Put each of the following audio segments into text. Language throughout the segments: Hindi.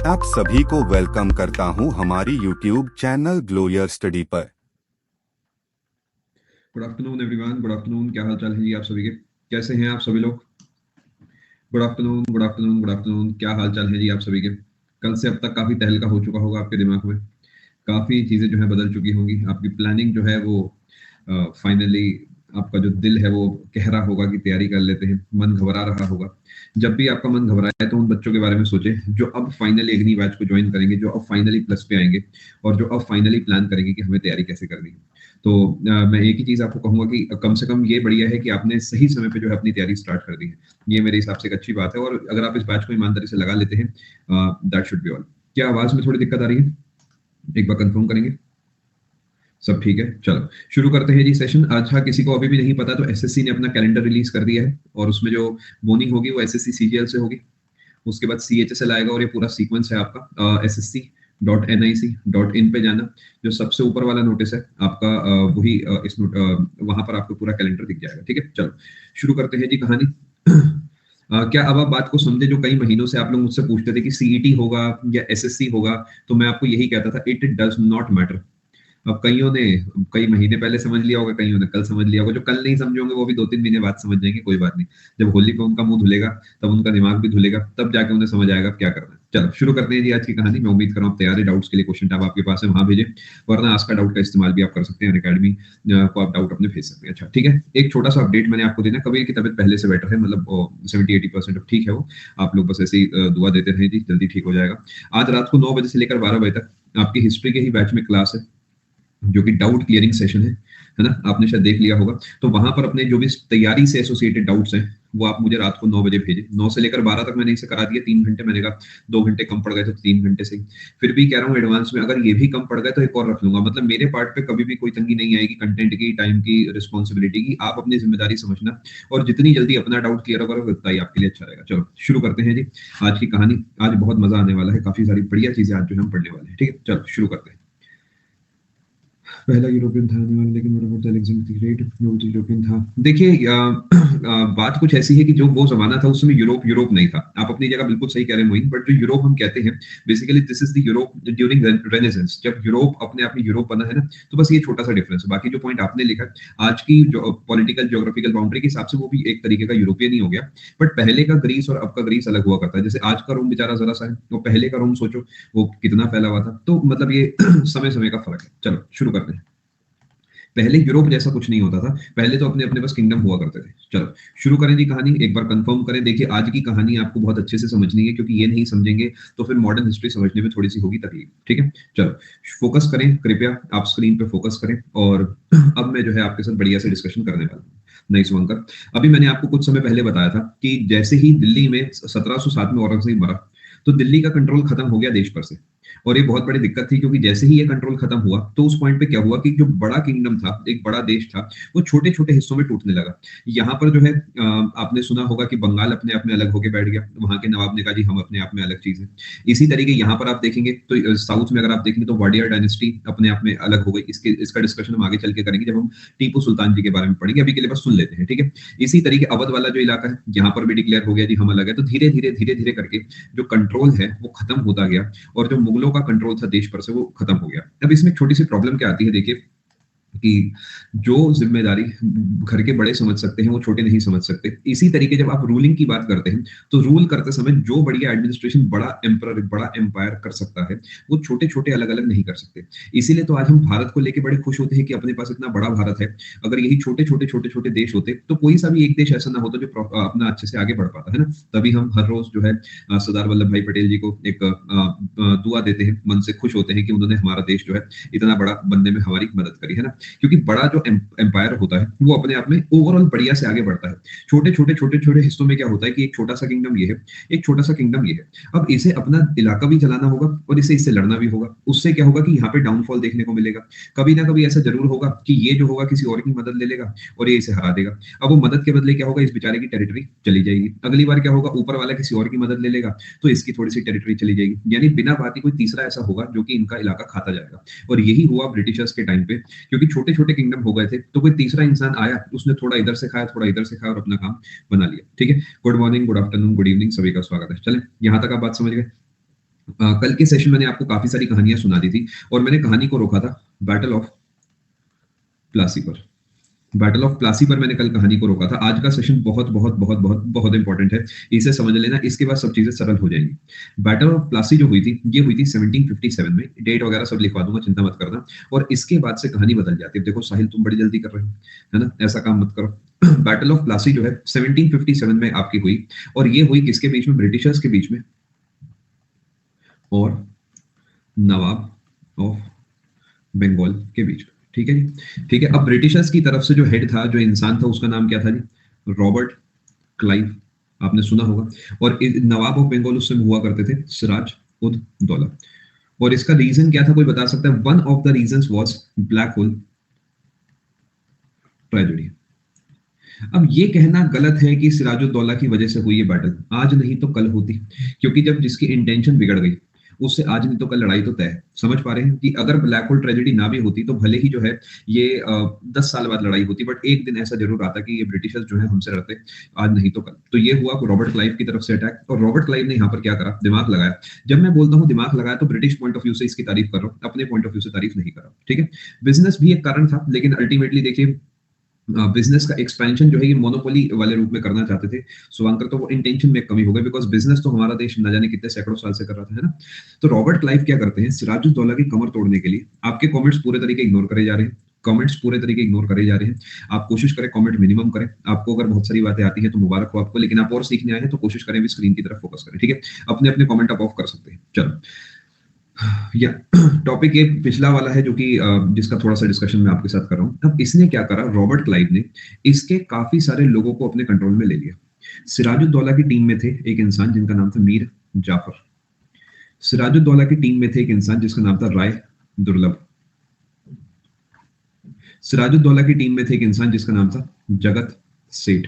आप सभी को वेलकम करता हूं हमारी YouTube channel glow your study पर। Good afternoon everyone. Good afternoon. क्या हाल चाल है जी आप सभी के? कैसे हैं आप सभी लोग? Good afternoon, good afternoon, good afternoon. क्या हाल चाल है जी आप सभी के? कल से अब तक काफी तहलका हो चुका होगा आपके दिमाग में, काफी चीजें जो है बदल चुकी होंगी। आपकी प्लानिंग जो है वो फाइनली, आपका जो दिल है वो कह रहा होगा कि तैयारी कर लेते हैं, मन घबरा रहा होगा। जब भी आपका मन घबराए तो उन बच्चों के बारे में सोचें जो अब फाइनली एग्नी बैच को ज्वाइन करेंगे, जो अब फाइनली प्लस पे आएंगे और जो अब फाइनली प्लान करेंगे कि हमें तैयारी कैसे करनी है। तो मैं एक ही चीज आपको कहूंगा कि कम से कम ये बढ़िया है कि आपने सही समय पे जो है अपनी तैयारी स्टार्ट कर दी है। ये मेरे हिसाब से एक अच्छी बात है, और अगर आप इस बैच को ईमानदारी से लगा लेते हैं, दैट शुड बी ऑल। क्या आवाज में थोड़ी दिक्कत आ रही है? एक बार कंफर्म करेंगे। सब ठीक है? चलो शुरू करते हैं जी सेशन। अच्छा, किसी को अभी भी नहीं पता तो एसएससी ने अपना कैलेंडर रिलीज कर दिया है, और उसमें जो बोनी होगी वो एसएससी सीजीएल से होगी। उसके बाद सीएचएसएल आएगा, और ये पूरा सीक्वेंस है आपका। ssc.nic.in पे जाना, जो सबसे ऊपर वाला नोटिस है आपका, वही वहां पर आपको पूरा कैलेंडर दिख जाएगा। ठीक है, चलो शुरू करते हैं जी कहानी। क्या अब आप बात को समझे? जो कई महीनों से आप लोग मुझसे पूछते थे कि सीईटी होगा या एसएससी होगा, तो मैं आपको यही कहता था, इट डज नॉट मैटर। अब कईयों ने कई महीने पहले समझ लिया होगा, कईयों ने कल समझ लिया होगा। जो कल नहीं समझे होंगे वो भी 2-3 महीने बाद समझ जाएंगे, कोई बात नहीं। जब होली पे उनका मुंह धुलेगा, तब उनका दिमाग भी धुलेगा, तब जाके उन्हें समझ आएगा क्या करना है। चलो शुरू करते हैं जी आज की कहानी। मैं उम्मीद कर रहा हूँ तैयार है। डाउट्स के लिए क्वेश्चन टैब आपके पास है, वहां भेजें, वरना आज का डाउट का इस्तेमाल भी आप कर सकते हैं। अकेडमी को आप डाउट अपने भेज सकते हैं। अच्छा ठीक है, एक छोटा सा अपडेट मैंने आपको देना। कबीर की तबीयत पहले से बेटर है, मतलब 70-80% अब ठीक है वो। आप लोग बस ऐसे ही दुआ देते रहे जी, जल्दी ठीक हो जाएगा। आज रात को 9 बजे से लेकर 12 बजे तक आपकी हिस्ट्री के ही बैच में क्लास है, जो कि डाउट क्लियरिंग सेशन है ना? आपने शायद देख लिया होगा। तो वहां पर अपने जो भी तैयारी से एसोसिएटेड डाउट्स हैं, वो आप मुझे रात को 9 बजे भेजें। 9 से लेकर 12 तक मैंने इसे करा दिया। 3 घंटे, मैंने कहा 2 घंटे कम पड़ गए तो 3 घंटे से ही। फिर भी कह रहा हूँ एडवांस में, अगर ये भी कम पड़ गए तो एक और रख लूंगा। मतलब मेरे पार्ट पे कभी भी कोई तंगी नहीं आएगी, कंटेंट की, टाइम की, रिस्पॉन्सिबिलिटी की। आप अपनी जिम्मेदारी समझना, और जितनी जल्दी अपना डाउट क्लियर करोगे उतना ही आपके लिए अच्छा रहेगा। चलो शुरू करते हैं जी आज की कहानी। आज बहुत मजा आने वाला है, काफी सारी बढ़िया चीजें आज जो हम पढ़ने वाले हैं। ठीक है, चलो शुरू करते हैं। पहला यूरोपियन था आने वाला, लेकिन मोहम्मद अलेक्जेंडर द ग्रेट वो तो यूरोपियन था। देखिए बात कुछ ऐसी है कि जो वो जमाना था उस समय यूरोप यूरोप नहीं था। आप अपनी जगह बिल्कुल सही कह रहे हैं मोइन, बट जो यूरोप हम कहते हैं, basically this is the Europe during renaissance. जब यूरोप अपने आप में यूरोप बना है ना, तो बस ये छोटा सा डिफरेंस है। बाकी जो पॉइंट आपने लिखा आज की जो पॉलिटिकल ज्योग्राफिकल बाउंड्री के हिसाब से, वो भी एक तरीके का यूरोपियन ही हो गया। बट पहले का ग्रीस और अब का ग्रीस अलग हुआ करता है। जैसे आज का रोम बेचारा जरा सा है, वो पहले का रोम सोचो वो कितना फैला हुआ था। तो मतलब ये समय समय का फर्क है। चलो शुरू करते हैं। पहले यूरोप जैसा कुछ नहीं होता था, पहले तो अपने अपने बस किंगडम हुआ करते थे। चलो शुरू करें जी कहानी। एक बार कंफर्म करें। देखिए आज की कहानी आपको बहुत अच्छे से समझनी है, क्योंकि ये नहीं समझेंगे तो फिर मॉडर्न हिस्ट्री समझने में थोड़ी सी होगी तकलीफ। ठीक है, चलो फोकस करें कृपया, आप स्क्रीन पे फोकस करें। और अब मैं जो है आपके साथ बढ़िया से डिस्कशन करने वाला हूँ। नहीं सुनकर, अभी मैंने आपको कुछ समय पहले बताया था कि जैसे ही दिल्ली में 1707 में औरंगजेब मरा, तो दिल्ली का कंट्रोल खत्म हो गया देश पर से। और ये बहुत बड़ी दिक्कत थी, क्योंकि जैसे ही ये कंट्रोल खत्म हुआ, तो उस पॉइंट पे क्या हुआ कि जो बड़ा किंगडम था, एक बड़ा देश था, वो छोटे छोटे हिस्सों में टूटने लगा। यहाँ पर जो है आपने सुना होगा कि बंगाल अपने आप में अलग होकर बैठ गया। वहां के नवाब ने कहा जी हम अपने आप में अलग चीज है। इसी तरीके यहाँ पर आप देखेंगे तो साउथ में अगर आप देखेंगे तो वाडियर डायनेस्टी अपने आप में अलग हो गई। इसका डिस्कशन हम आगे चल के करेंगे, जब हम टीपू सुल्तान जी के बारे में पढ़ेंगे। अभी के लिए बस सुन लेते हैं, ठीक है? इसी तरीके अवध वाला जो इलाका है, यहाँ पर भी डिक्लेयर हो गया जी हम अलग है। तो धीरे धीरे धीरे धीरे करके जो कंट्रोल है वो खत्म होता गया, और जो मुगलों का कंट्रोल था देश पर से, वो खत्म हो गया। अब इसमें छोटी सी प्रॉब्लम क्या आती है, देखिए कि जो जिम्मेदारी घर के बड़े समझ सकते हैं, वो छोटे नहीं समझ सकते। इसी तरीके जब आप रूलिंग की बात करते हैं, तो रूल करते समय जो बढ़िया एडमिनिस्ट्रेशन, बड़ा एम्परर, बड़ा एम्पायर कर सकता है, वो छोटे छोटे अलग अलग नहीं कर सकते। इसीलिए तो आज हम भारत को लेकर बड़े खुश होते हैं कि अपने पास इतना बड़ा भारत है। अगर यही छोटे छोटे छोटे छोटे देश होते, तो कोई सा भी एक देश ऐसा ना होता जो अपना अच्छे से आगे बढ़ पाता है ना। तभी हम हर रोज जो है सरदार वल्लभ भाई पटेल जी को एक दुआ देते हैं, मन से खुश होते हैं कि उन्होंने हमारा देश जो है इतना बड़ा बनने में हमारी मदद करी है ना। क्योंकि बड़ा जो एम्पायर होता है, वो अपने आप में ओवरऑल बढ़िया से आगे बढ़ता है। छोटे छोटे छोटे छोटे हिस्सों में क्या होता है कि एक छोटा सा किंगडम ये है, एक छोटा सा किंगडम ये है। अब इसे अपना इलाका भी चलाना होगा, और इसे इससे लड़ना भी होगा। उससे क्या होगा कि यहाँ पे डाउनफॉल देखने को मिलेगा। कभी ना कभी ऐसा जरूर होगा कि ये जो होगा किसी और की मदद ले लेगा, और ये इसे हरा देगा। अब वो मदद के बदले क्या होगा, इस बेचारे की टेरिटरी चली जाएगी। अगली बार क्या होगा, ऊपर वाला किसी और की मदद ले लेगा, तो इसकी थोड़ी सी टेरिटरी चली जाएगी। यानी बिना बात ही कोई तीसरा ऐसा होगा जो कि इनका इलाका खाता जाएगा। और यही हुआ ब्रिटिशर्स के टाइम पे, क्योंकि छोटे छोटे किंगडम हो गए थे, तो कोई तीसरा इंसान आया, उसने थोड़ा इधर से खाया, थोड़ा इधर से खाया, और अपना काम बना लिया। ठीक है, good morning, good afternoon, good evening, सभी का स्वागत है। चले, यहां तक आप बात समझ गए? कल के सेशन मैंने आपको काफी सारी कहानियां सुना दी थी और मैंने कहानी को रोका था बैटल ऑफ प्लासी पर। बैटल ऑफ प्लासी पर मैंने कल कहानी को रोका था। आज का सेशन बहुत बहुत बहुत बहुत बहुत इंपॉर्टेंट है, इसे समझ लेना, इसके बाद सब चीजें सरल हो जाएंगी। बैटल ऑफ प्लासी जो हुई थी, ये हुई थी 1757 में। डेट वगैरह सब लिखवा दूंगा, चिंता मत करना। और इसके बाद से कहानी बदल जाती है। देखो साहिल, तुम बड़ी जल्दी कर रहे हो, है ना, ऐसा काम मत करो। बैटल ऑफ प्लासी जो है 1757 में आपकी हुई, और ये हुई किसके बीच में? ब्रिटिशर्स के बीच में और नवाब ऑफ बंगाल के बीच में। ठीक है जी, ठीक है। अब ब्रिटिशर्स की तरफ से जो हेड था, जो इंसान था, उसका नाम क्या था जी? रॉबर्ट क्लाइव, आपने सुना होगा। और नवाब ऑफ बंगाल उस समय हुआ करते थे सिराज उद दौला। और इसका रीजन क्या था, कोई बता सकता है? One of the reasons was black hole tragedy. अब ये कहना गलत है कि सिराजुद्दौला की वजह से हुई ये बैटल, आज नहीं तो कल होती। क्योंकि जब जिसकी इंटेंशन बिगड़ गई, उससे आज नहीं तो कल लड़ाई तो तय है। समझ पा रहे हैं कि अगर ब्लैक होल ट्रेजेडी ना भी होती तो भले ही जो है ये 10 साल बाद लड़ाई होती, बट एक दिन ऐसा जरूर आता कि ये ब्रिटिशर्स जो है हमसे लड़ते, आज नहीं तो कल। तो ये हुआ रॉबर्ट क्लाइव की तरफ से अटैक। और रॉबर्ट क्लाइव ने यहाँ पर क्या करा? दिमाग लगाया। जब मैं बोलता हूँ दिमाग लगाया तो ब्रिटिश पॉइंट ऑफ व्यू से इसकी तारीफ कर रहा हूँ, अपने पॉइंट ऑफ व्यू से तारीफ नहीं कर रहा। ठीक है, बिजनेस भी एक कारण था, लेकिन अल्टीमेटली देखिए बिजनेस का एक्सपेंशन जो है ये मोनोपोली वाले रूप में करना चाहते थे शुभंकर, तो वो इंटेंशन में कमी हो गई, बिकॉज बिजनेस तो हमारा देश न जाने कितने सैकड़ों साल से कर रहा था, है ना। तो रॉबर्ट क्लाइव क्या करते हैं? सिराजुद्दौला की कमर तोड़ने के लिए, आपके कमेंट्स पूरे तरीके इग्नोर करे जा रहे हैं, कमेंट्स पूरे तरीके इग्नोर करे जा रहे हैं। आप कोशिश करें कमेंट मिनिमम करें। आपको अगर बहुत सारी बातें आती हैं तो मुबारक हो आपको, लेकिन आप और सीखने आए हैं तो कोशिश करें भी स्क्रीन की तरफ फोकस करें। ठीक है, अपने अपने कमेंट आप ऑफ कर सकते हैं। चलो, या टॉपिक एक पिछला वाला है जो कि जिसका थोड़ा सा डिस्कशन मैं आपके साथ कर रहा हूं। अब इसने क्या करा? रॉबर्ट क्लाइव ने इसके काफी सारे लोगों को अपने कंट्रोल में ले लिया। सिराजुद्दौला की टीम में थे एक इंसान जिनका नाम था मीर जाफर। सिराजुद्दौला की टीम में थे एक इंसान जिसका नाम था राय दुर्लभ। सिराजुद्दौला की टीम में थे एक इंसान जिसका नाम था जगत सेठ।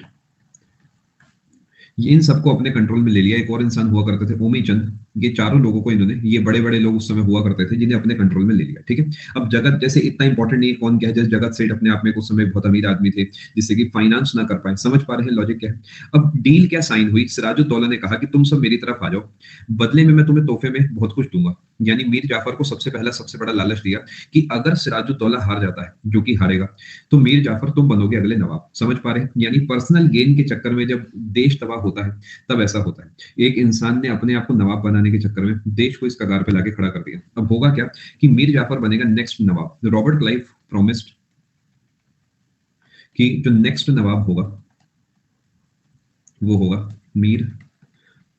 ये इन सबको अपने कंट्रोल में ले लिया। एक और इंसान हुआ करते थे ओमी चंद। ये चारों लोगों को इन्होंने, ये बड़े बड़े लोग उस समय हुआ करते थे जिन्हें अपने कंट्रोल में ले लिया। ठीक है, अब जगत जैसे इतना इंपॉर्टेंट नहीं है कौन क्या है, जैसे जगत सेठ अपने आप में उस समय बहुत अमीर आदमी थे जिससे कि फाइनेंस ना कर पाए। समझ पा रहे हैं लॉजिक क्या है? अब डील क्या साइन हुई? सिराजुद्दौला ने कहा कि तुम सब मेरी तरफ आ जाओ, बदले में मैं तुम्हें तोहफे में बहुत कुछ दूंगा। यानी मीर जाफर को सबसे पहला सबसे बड़ा लालच दिया कि अगर सिराजुद्दौला हार जाता है, जो कि हारेगा, तो मीर जाफर तुम बनोगे अगले नवाब। समझ पा रहे हैं? यानी पर्सनल गेन के चक्कर में जब देश तबाह होता है तब ऐसा होता है। एक इंसान ने अपने आप को नवाब बनाने के चक्कर में देश को इस कगार पे लाके खड़ा कर दिया। अब होगा क्या कि मीर जाफर बनेगा नेक्स्ट नवाब। रॉबर्ट क्लाइव प्रॉमिस्ड कि जो नेक्स्ट नवाब होगा वो होगा मीर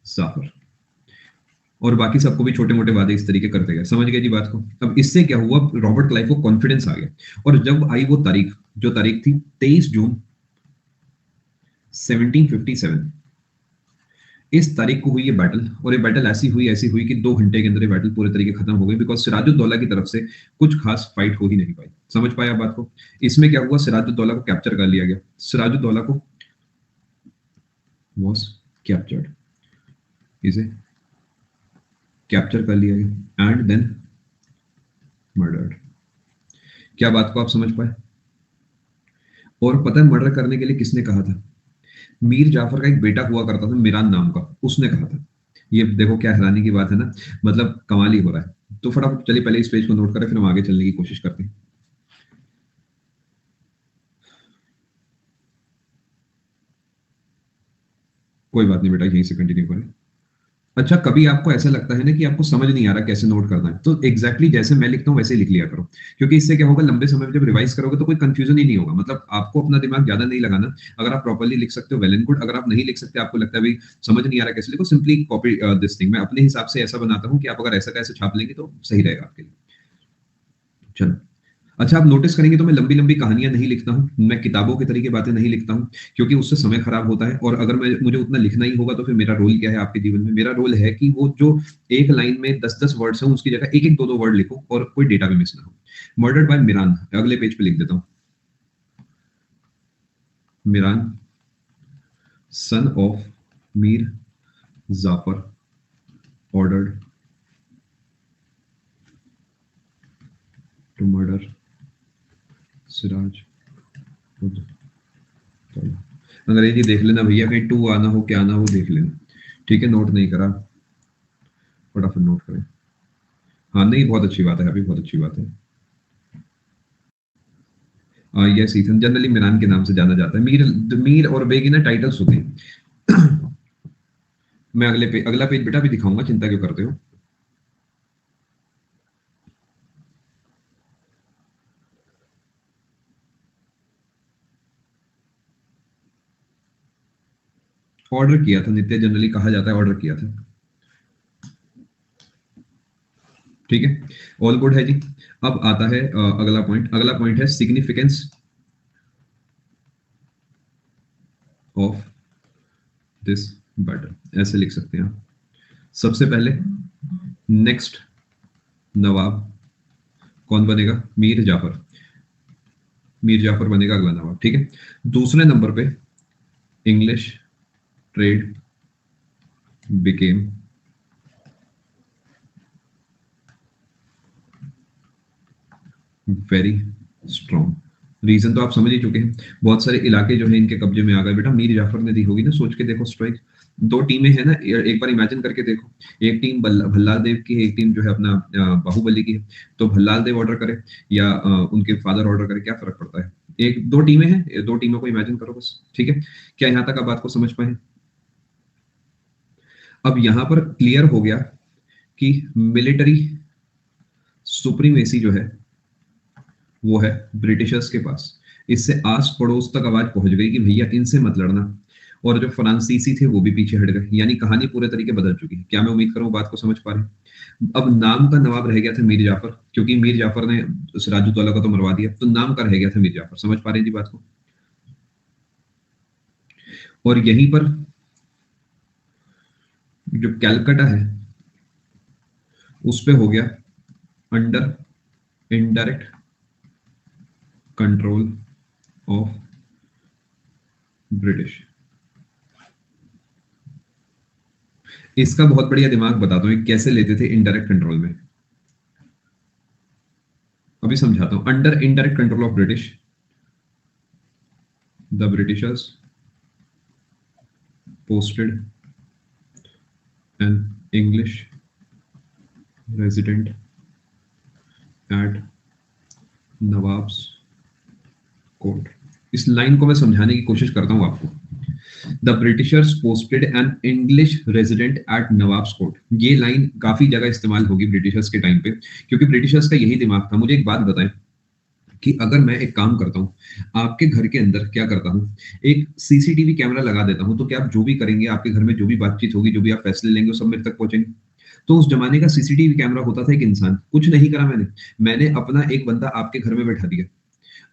जाफर। और बाकी सबको भी छोटे मोटे वादे इस तरीके करते गए। समझ गए जी बात को? अब इससे क्या हुआ? रॉबर्ट क्लाइव को कॉन्फिडेंस आ गया। और जब आई वो तारीख, जो तारीख थी 23 जून 1757, इस तारीख को हुई ये बैटल। और ये बैटल ऐसी हुई कि 2 घंटे के अंदर ये बैटल पूरे तरीके खत्म हो गई, बिकॉज सिराजुद्दौला की तरफ से कुछ खास फाइट हो ही नहीं पाई। समझ पाया बात को? इसमें क्या हुआ? सिराजुद्दौला को कैप्चर कर लिया गया। सिराजुद्दौला को वॉज कैप्चर्ड, इसे कैप्चर कर लिया गया एंड देन मर्डर्ड। क्या बात को आप समझ पाए? और पता है मर्डर करने के लिए किसने कहा था? मीर जाफर का एक बेटा हुआ करता था मिरान नाम का, उसने कहा था। ये देखो क्या हैरानी की बात है ना, मतलब कमाल ही हो रहा है। तो फटाफट चलिए पहले इस पेज को नोट करें, फिर हम आगे चलने की कोशिश करते हैं। कोई बात नहीं बेटा, यहीं से कंटिन्यू करें। अच्छा, कभी आपको ऐसा लगता है ना कि आपको समझ नहीं आ रहा कैसे नोट करना है, तो एग्जैक्टली जैसे मैं लिखता हूँ वैसे ही लिख लिया करो। क्योंकि इससे क्या होगा, लंबे समय में जब रिवाइज करोगे तो कोई कंफ्यूजन ही नहीं होगा। मतलब आपको अपना दिमाग ज्यादा नहीं लगाना। अगर आप प्रॉपर्ली लिख सकते हो वेल एंड गुड, अगर आप नहीं लिख सकते, आपको लगता है भाई समझ नहीं आ रहा कैसे लिखो, सिंपली कॉपी दिस थिंग। मैं अपने हिसाब से ऐसा बनाता हूँ कि आप अगर ऐसा कैसे छाप लेंगे तो सही रहेगा आपके लिए। चलो, अच्छा आप नोटिस करेंगे तो मैं लंबी लंबी कहानियां नहीं लिखता हूं, मैं किताबों के तरीके बातें नहीं लिखता हूं, क्योंकि उससे समय खराब होता है। और अगर मैं मुझे उतना लिखना ही होगा तो फिर मेरा रोल क्या है आपके जीवन में? मेरा रोल है कि वो जो एक लाइन में 10-10 वर्ड्स हैं उसकी जगह एक एक दो दो वर्ड लिखो और कोई डेटा भी मिस ना हो। मर्डर्ड बाय मिरान, अगले पेज पे लिख देता हूं। Miran son of Mir Jafar ordered to murder Siraj ud Daulah. अंग्रेजी देख लेना भैया, कहीं टू आना हो क्या आना हो देख लेना। ठीक है, नोट नहीं करा। फटाफट नोट करें। हाँ नहीं, बहुत अच्छी बात है, अभी बहुत अच्छी बात है। यस ईथन, जनरली मिरान के नाम से जाना जाता है। मीर, मीर और बेगी ना टाइटल्स होते हैं। मैं अगला पेज बेटा भी दिखाऊंगा, चिंता क्यों करते हो। ऑर्डर किया था नित्य, जनरली कहा जाता है ऑर्डर किया था। ठीक है, ऑल गुड है जी। अब आता है अगला पॉइंट। अगला पॉइंट है सिग्निफिकेंस ऑफ दिस बैटल, ऐसे लिख सकते हैं आप। सबसे पहले नेक्स्ट नवाब कौन बनेगा? मीर जाफर। मीर जाफर बनेगा अगला नवाब, ठीक है। दूसरे नंबर पे English trade became very strong. Reason तो आप समझ ही चुके हैं, बहुत सारे इलाके जो है इनके कब्जे में आ गए। बेटा मीर जाफर ने दी होगी ना, सोच के देखो स्ट्राइक। दो टीमें हैं ना, एक बार इमेजिन करके देखो। एक टीम भल्लाल देव की है, एक टीम जो है अपना बाहुबली की है। तो भल्लाल देव ऑर्डर करे या उनके फादर ऑर्डर करे, क्या फर्क पड़ता है? एक दो टीमें हैं, दो टीमों को इमेजिन करो बस, ठीक है। क्या यहाँ तक आप बात को समझ पाए? अब यहां पर क्लियर हो गया कि मिलिट्री सुप्रीमेसी जो है वो है ब्रिटिशर्स के पास। इससे आस पड़ोस तक आवाज पहुंच गई कि भैया इनसे मत लड़ना। और जो फ्रांसीसी थे वो भी पीछे हट गए, यानी कहानी पूरे तरीके बदल चुकी है। क्या मैं उम्मीद करूं बात को समझ पा रहे हैं? अब नाम का नवाब रह गया था मीर जाफर, क्योंकि मीर जाफर ने उस राजूतौला को तो मरवा दिया, तो नाम का रह गया था मीर जाफर। समझ पा रहे हैं जी बात को? और यहीं पर जो कैलकाटा है उस पे हो गया under indirect control of British. इसका बहुत बढ़िया दिमाग बताता हूँ कैसे लेते थे इनडायरेक्ट कंट्रोल में, अभी समझाता हूं। Under indirect control of British, the Britishers posted an English resident at nawabs court. इस लाइन को मैं समझाने की कोशिश करता हूं आपको। The Britishers posted an English resident at nawabs court, ये लाइन काफी जगह इस्तेमाल होगी ब्रिटिशर्स के टाइम पे, क्योंकि ब्रिटिशर्स का यही दिमाग था। मुझे एक बात बताएं कि अगर मैं एक काम करता हूं, आपके घर के अंदर क्या करता हूं, एक सीसीटीवी कैमरा लगा देता हूं, तो क्या आप जो भी करेंगे, आपके घर में जो भी बातचीत होगी, जो भी आप फैसले लेंगे, वो सब मेरे तक पहुंचेंगे। तो उस जमाने का सीसीटीवी कैमरा होता था एक इंसान, कुछ नहीं करा मैंने, मैंने अपना एक बंदा आपके घर में बैठा दिया।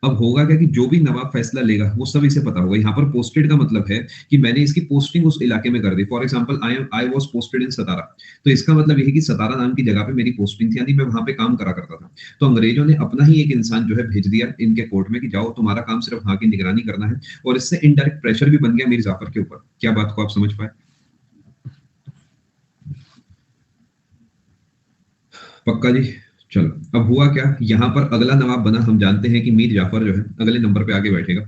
अब होगा क्या कि जो भी नवाब फैसला लेगा वो सब इसे पता होगा। यहाँ पर पोस्टेड का मतलब है कि मैंने इसकी पोस्टिंग उस इलाके में कर दी। For example I was posted in Satara, तो इसका मतलब यह है कि सतारा नाम की जगह पे मेरी पोस्टिंग थी, यानी मैं वहां पे काम करा करता था। तो अंग्रेजों ने अपना ही एक इंसान जो है भेज दिया इनके कोर्ट में कि जाओ तुम्हारा काम सिर्फ वहां की निगरानी करना है, और इससे इनडायरेक्ट प्रेशर भी बन गया मीर जाफर के ऊपर। क्या बात को आप समझ पाए? पक्का जी? चलो, अब हुआ क्या, यहां पर अगला नवाब बना, हम जानते हैं कि मीर जाफर जो है अगले नंबर पे आगे बैठेगा।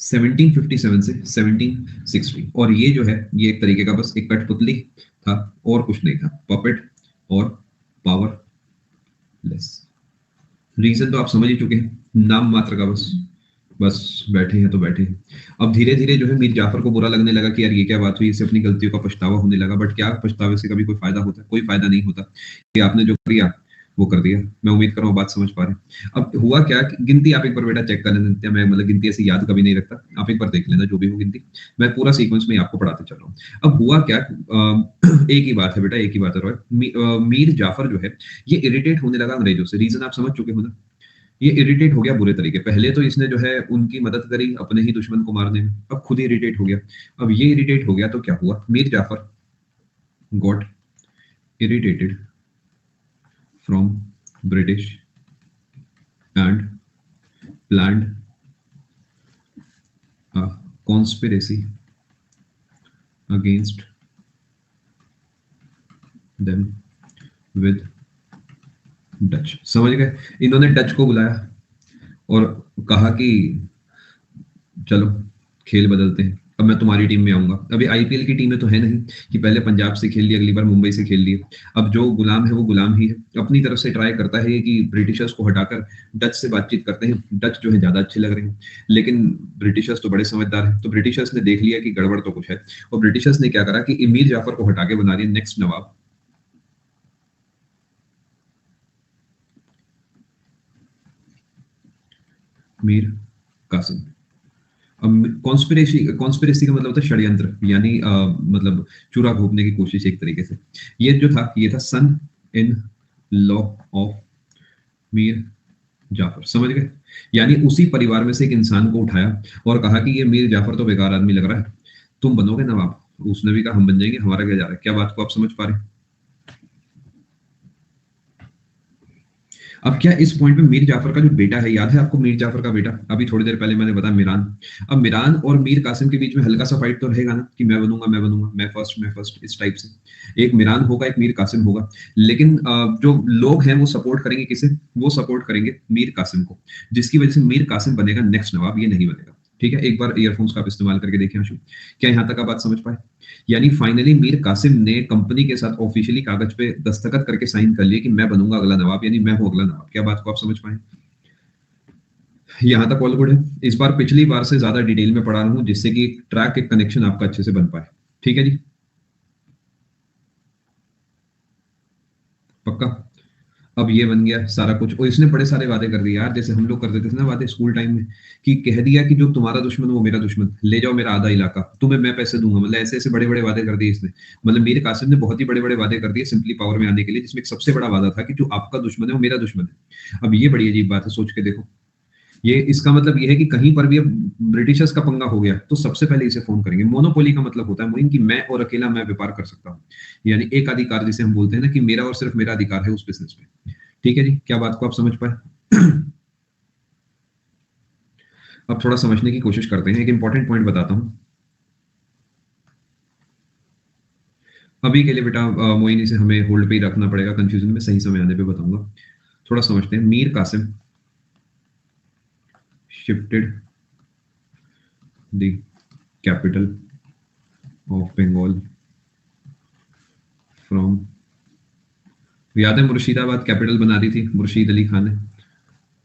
1757 से 1760, और ये जो है ये एक तरीके का बस एक कठपुतली था, और कुछ नहीं था, पपेट और पावरलेस। रीजन तो आप समझ ही चुके हैं, नाम मात्र का बस, बस बैठे हैं तो बैठे हैं। अब धीरे धीरे जो है मीर जाफर को बुरा लगने लगा कि यार ये क्या बात हुई, इससे अपनी गलतियों का पछतावा होने लगा। बट क्या पछतावे से कभी कोई फायदा होता है? कोई फायदा नहीं होता। कि आपने जो किया वो कर दिया। मैं उम्मीद कर रहा हूँ बात समझ पा रहे हैं। अब हुआ क्या कि गिनती आप एक बार बेटा चेक कर लेना, मैं मतलब गिनती ऐसी याद कभी नहीं रखता, आप एक बार देख लेना जो भी हो गिनती, मैं पूरा सीक्वेंस में आपको पढ़ाते चल रहा हूँ। अब हुआ क्या, एक ही बात है बेटा, एक ही बात है रॉय। मीर जाफर जो है ये इरिटेट होने लगा अंग्रेजों से। रीजन आप समझ चुके हो ना, ये इरिटेट हो गया बुरे तरीके। पहले तो इसने जो है उनकी मदद करी अपने ही दुश्मन को मारने में, अब खुद ही इरिटेट हो गया। अब ये इरिटेट हो गया तो क्या हुआ, Mir Jafar got irritated from British and planned a conspiracy against them with Dutch. समझ गए? इन्होंने डच को बुलाया और कहा कि चलो खेल बदलते हैं। अब मैं तुम्हारी टीम में आऊंगा। अभी आईपीएल की टीमें तो है नहीं कि पहले पंजाब से खेल ली, अगली बार मुंबई से खेल लिए। अब जो गुलाम है वो गुलाम ही है, अपनी तरफ से ट्राई करता है कि ब्रिटिशर्स को हटाकर डच से बातचीत करते हैं। डच जो है ज्यादा अच्छे लग रहे हैं, लेकिन ब्रिटिशर्स तो बड़े समझदार हैं। तो ब्रिटिशर्स ने देख लिया कि गड़बड़ तो कुछ है, और ब्रिटिशर्स ने क्या करा कि मीर जाफर को हटा के बना दिया नेक्स्ट नवाब। मीर कासिम। अब कॉन्स्पिरेसी कॉन्स्पिरेसी का मतलब होता है षड्यंत्र, यानी मतलब चूरा घोपने की कोशिश एक तरीके से। ये जो था, ये था son in law of Mir Jafar, समझ गए? यानी उसी परिवार में से एक इंसान को उठाया और कहा कि ये मीर जाफर तो बेकार आदमी लग रहा है, तुम बनोगे नवाब। उसने भी कहा हम बन जाएंगे, हमारा क्या जा रहा है। क्या बात को आप समझ पा रहे हैं? अब क्या इस पॉइंट पे मीर जाफर का जो बेटा है, याद है आपको मीर जाफर का बेटा? अभी थोड़ी देर पहले मैंने बताया मिरान। अब मिरान और मीर कासिम के बीच में हल्का सा फाइट तो रहेगा ना, कि मैं बनूंगा मैं बनूंगा, मैं फर्स्ट, इस टाइप से। एक मिरान होगा, एक मीर कासिम होगा। लेकिन जो लोग हैं वो सपोर्ट करेंगे किसे? वो सपोर्ट करेंगे मीर कासिम को, जिसकी वजह से मीर कासिम बनेगा नेक्स्ट नवाब, ये नहीं बनेगा। ठीक है, एक बार ईयरफोन्स का आप इस्तेमाल करके देखें आशु, क्या यहाँ तक आप बात समझ पाए? यानी फाइनली मीर कासिम ने कंपनी के साथ ऑफिशियली कागज पे दस्तखत करके साइन कर लिया कि मैं बनूंगा अगला नवाब, यानी मैं हूं अगला नवाब। क्या बात को आप समझ पाए? यहां तक ऑल गुड है। इस बार पिछली बार से ज्यादा डिटेल में पढ़ा रहा हूं, जिससे कि ट्रैक, एक कनेक्शन आपका अच्छे से बन पाए। ठीक है जी, पक्का? अब ये बन गया सारा कुछ, और इसने बड़े सारे वादे कर दिए यार, जैसे हम लोग कर देते थे ना वादे स्कूल टाइम में, कि कह दिया कि जो तुम्हारा दुश्मन वो मेरा दुश्मन, ले जाओ मेरा आधा इलाका, तुम्हें मैं पैसे दूंगा। मतलब ऐसे ऐसे बड़े बड़े वादे कर दिए इसने। मतलब मीर कासिम ने बहुत ही बड़े बड़े वादे कर दिए सिंपली पावर में आने के लिए, जिसमें एक सबसे बड़ा वादा था कि जो आपका दुश्मन है वो मेरा दुश्मन है। अब ये बड़ी अजीब बात है, सोच के देखो। ये इसका मतलब ये है कि कहीं पर भी अब ब्रिटिशर्स का पंगा हो गया तो सबसे पहले इसे फोन करेंगे। मोनोपोली का मतलब होता है मोइन कि मैं और अकेला मैं व्यापार कर सकता हूँ, यानी एक अधिकार जिसे हम बोलते हैं ना, कि मेरा और सिर्फ मेरा अधिकार है उस बिजनेस में। ठीक है जी, क्या बात को आप समझ पाए? अब थोड़ा समझने की कोशिश करते हैं, एक इंपॉर्टेंट पॉइंट बताता हूँ अभी के लिए बेटा। मोइन इसे हमें होल्ड पे ही रखना पड़ेगा, कंफ्यूजन में सही समय आने पे बताऊंगा। थोड़ा समझते हैं। Mir Qasim shifted the capital of Bengal from, याद है मुर्शिदाबाद कैपिटल बना दी थी मुर्शीद अली खान ने।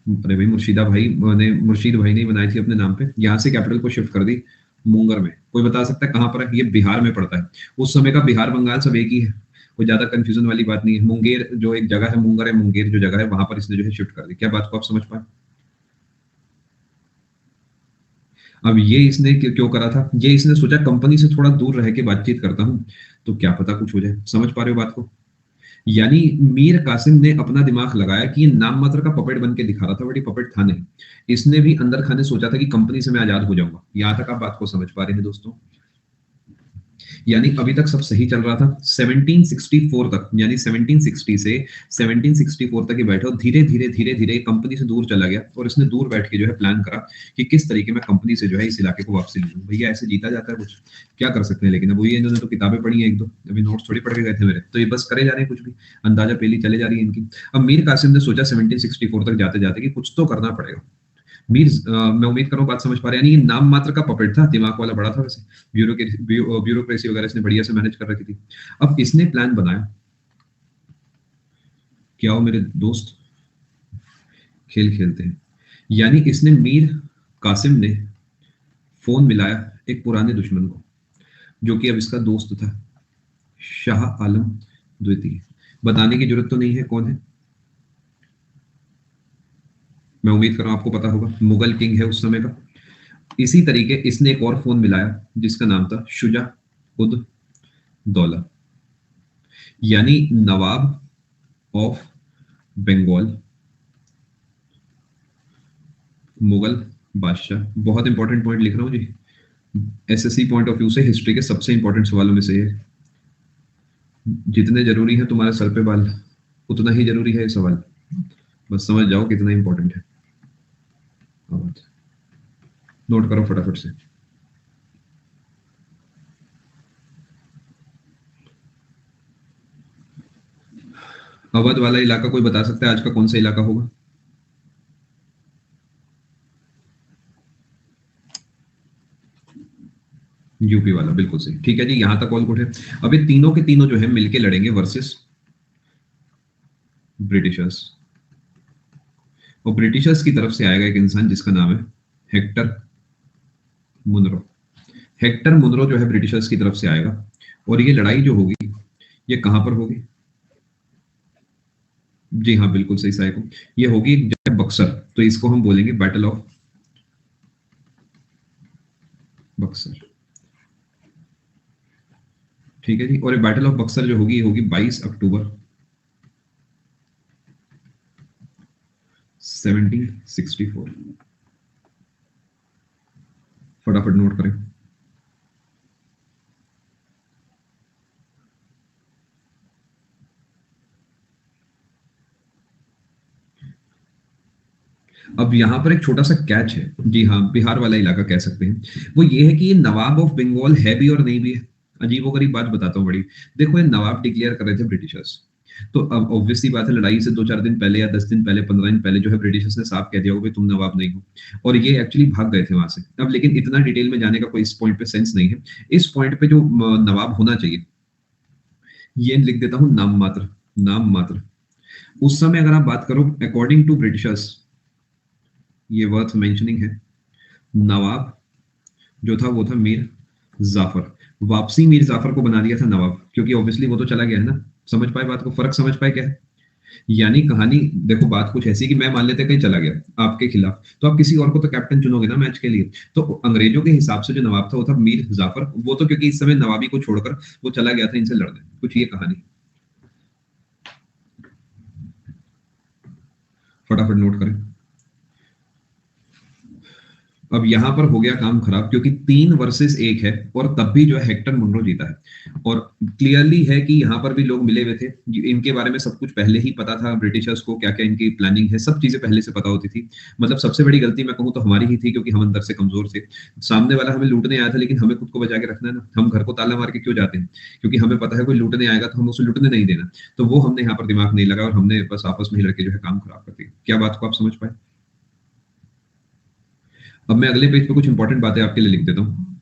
अरे भाई मुर्शिदा भाई ने, मुर्शीद भाई ने बनाई थी अपने नाम पे। यहाँ से कैपिटल को शिफ्ट कर दी मुंगर में। कोई बता सकता है कहाँ पर है? ये बिहार में पड़ता है। उस समय का बिहार बंगाल सब एक ही है, कोई ज्यादा कंफ्यूजन वाली बात नहीं है। मुंगेर जो एक जगह है, मुंगर है, मुंगेर जो जगह है, वहां पर इसने जो है शिफ्ट कर दी। क्या बात को आप समझ पाए? अब ये इसने क्यों करा था? ये इसने सोचा कंपनी से थोड़ा दूर रह के बातचीत करता हूँ तो क्या पता कुछ हो जाए। समझ पा रहे हो बात को? यानी मीर कासिम ने अपना दिमाग लगाया कि ये नाम मात्र का पपेट बन के दिखा रहा था, बट ये पपेट था नहीं। इसने भी अंदर खाने सोचा था कि कंपनी से मैं आजाद हो जाऊंगा। यहां तक आप बात को समझ पा रहे हैं दोस्तों? यानी अभी तक सब सही चल रहा था 1764 तक, यानी 1760 से 1764 तक ये बैठा और धीरे धीरे धीरे धीरे कंपनी से दूर चला गया, और इसने दूर बैठ के जो है प्लान करा कि किस तरीके में कंपनी से जो है इस इलाके को वापसी ले लूं। भैया ऐसे जीता जाता है कुछ, क्या कर सकते हैं। लेकिन अब ये इन्होंने तो किताबें पढ़ी हैं एक दो, अभी नोट्स थोड़ी पढ़ के गए थे मेरे, तो ये बस करे जा रहे हैं कुछ भी, अंदाजा पेली चले जा रही है इनकी। अब मीर कासिम ने सोचा 1764 तक जाते जाते कि कुछ तो करना पड़ेगा। मीर मैं उम्मीद करूं बात समझ पा रहे हैं। यानी ये नाम मात्र का पपेट था, दिमाग वाला बड़ा था वैसे। ब्यूरोक्रेसी वगैरह इसने बढ़िया से मैनेज कर रखी थी। अब इसने प्लान बनाया, क्या हो मेरे दोस्त, खेल खेलते हैं। यानी इसने मीर कासिम ने फोन मिलाया एक पुराने दुश्मन को, जो कि अब इसका दोस्त था, शाह आलम द्वितीय। बताने की जरूरत तो नहीं है कौन है, मैं उम्मीद कर रहा हूं आपको पता होगा, मुगल किंग है उस समय का। इसी तरीके इसने एक और फोन मिलाया जिसका नाम था शुजा उद दौला, यानी नवाब ऑफ बंगाल, मुगल बादशाह। बहुत इंपॉर्टेंट पॉइंट लिख रहा हूं जी, एसएससी पॉइंट ऑफ व्यू से हिस्ट्री के सबसे इंपॉर्टेंट सवालों में से है। जितने जरूरी है तुम्हारे सर पे बाल, उतना ही जरूरी है ये सवाल। बस समझ जाओ कितना इंपॉर्टेंट है। नोट करो फटाफट से। अवध वाला इलाका कोई बता सकता है आज का कौन सा इलाका होगा? यूपी वाला बिल्कुल सही, ठीक है जी, यहां तक ऑल गुड है। अब ये तीनों के तीनों जो है मिलके लड़ेंगे वर्सेस ब्रिटिशर्स, और ब्रिटिशर्स की तरफ से आएगा एक इंसान जिसका नाम है हेक्टर मुनरो। हेक्टर मुनरो जो है ब्रिटिशर्स की तरफ से आएगा, और ये लड़ाई जो होगी ये कहां पर होगी? जी हाँ, बिल्कुल सही साइको, ये होगी जो है बक्सर। तो इसको हम बोलेंगे बैटल ऑफ बक्सर, ठीक है जी। और ये बैटल ऑफ बक्सर जो होगी ये होगी 22 अक्टूबर 1764। फटाफट नोट करें। अब यहाँ पर एक छोटा सा कैच है, जी हाँ, बिहार वाला इलाका कह सकते हैं। वो ये है कि ये नवाब ऑफ बंगाल है भी और नहीं भी है। अजीबोगरीब बात बताता हूँ बड़ी। देखो, ये नवाब डिक्लेयर कर रहे थे ब्रिटिशर्स, तो अब ऑब्वियसली बात है, लड़ाई से 2-4 दिन पहले या 10 दिन पहले, 15 दिन पहले जो है ब्रिटिशर्स ने साफ कह दिया होगा तुम नवाब नहीं हो, और ये एक्चुअली भाग गए थे वहां से। अब लेकिन इतना डिटेल में जाने का कोई इस पॉइंट पे सेंस नहीं है। इस पॉइंट पे जो नवाब होना चाहिए, ये लिख देता हूँ नाम मात्र। नाम मात्र। उस समय अगर आप बात करो अकॉर्डिंग टू ब्रिटिशर्स, ये वर्थ मेंशनिंग है, नवाब जो था वो था मीर जाफर। वापसी मीर जाफर को बना दिया था नवाब, क्योंकि ऑब्वियसली वो तो चला गया है ना। समझ पाए बात को, फर्क समझ पाए क्या है? यानी कहानी देखो, बात कुछ ऐसी कि मैं मान लेते कहीं चला गया आपके खिलाफ, तो आप किसी और को तो कैप्टन चुनोगे ना मैच के लिए। तो अंग्रेजों के हिसाब से जो नवाब था वो था मीर जाफर। वो तो क्योंकि इस समय नवाबी को छोड़कर वो चला गया था इनसे लड़ने, कुछ ये कहानी। फटाफट नोट करें। अब यहां पर हो गया काम खराब, क्योंकि 3 वर्सेस 1 है, और तब भी जो है हेक्टर मुनरो जीता है। और क्लियरली है कि यहाँ पर भी लोग मिले हुए थे, इनके बारे में सब कुछ पहले ही पता था ब्रिटिशर्स को, क्या क्या इनकी प्लानिंग है, सब चीजें पहले से पता होती थी। मतलब सबसे बड़ी गलती मैं कहूँ तो हमारी ही थी, क्योंकि हम अंदर से कमजोर थे। सामने वाला हमें लूटने आया था, लेकिन हमें खुद को बचा के रखना है ना। हम घर को ताला मार के क्यों जाते हैं? क्योंकि हमें पता है कोई लूटने आएगा तो हम उसे लूटने नहीं देना। तो वो हमने यहाँ पर दिमाग नहीं लगा, और हमने बस आपस में ही लड़के जो है काम खराब कर दिया। क्या बात को आप समझ पाए? अब मैं अगले पेज पे कुछ इंपॉर्टेंट बातें आपके लिए लिख देता हूँ।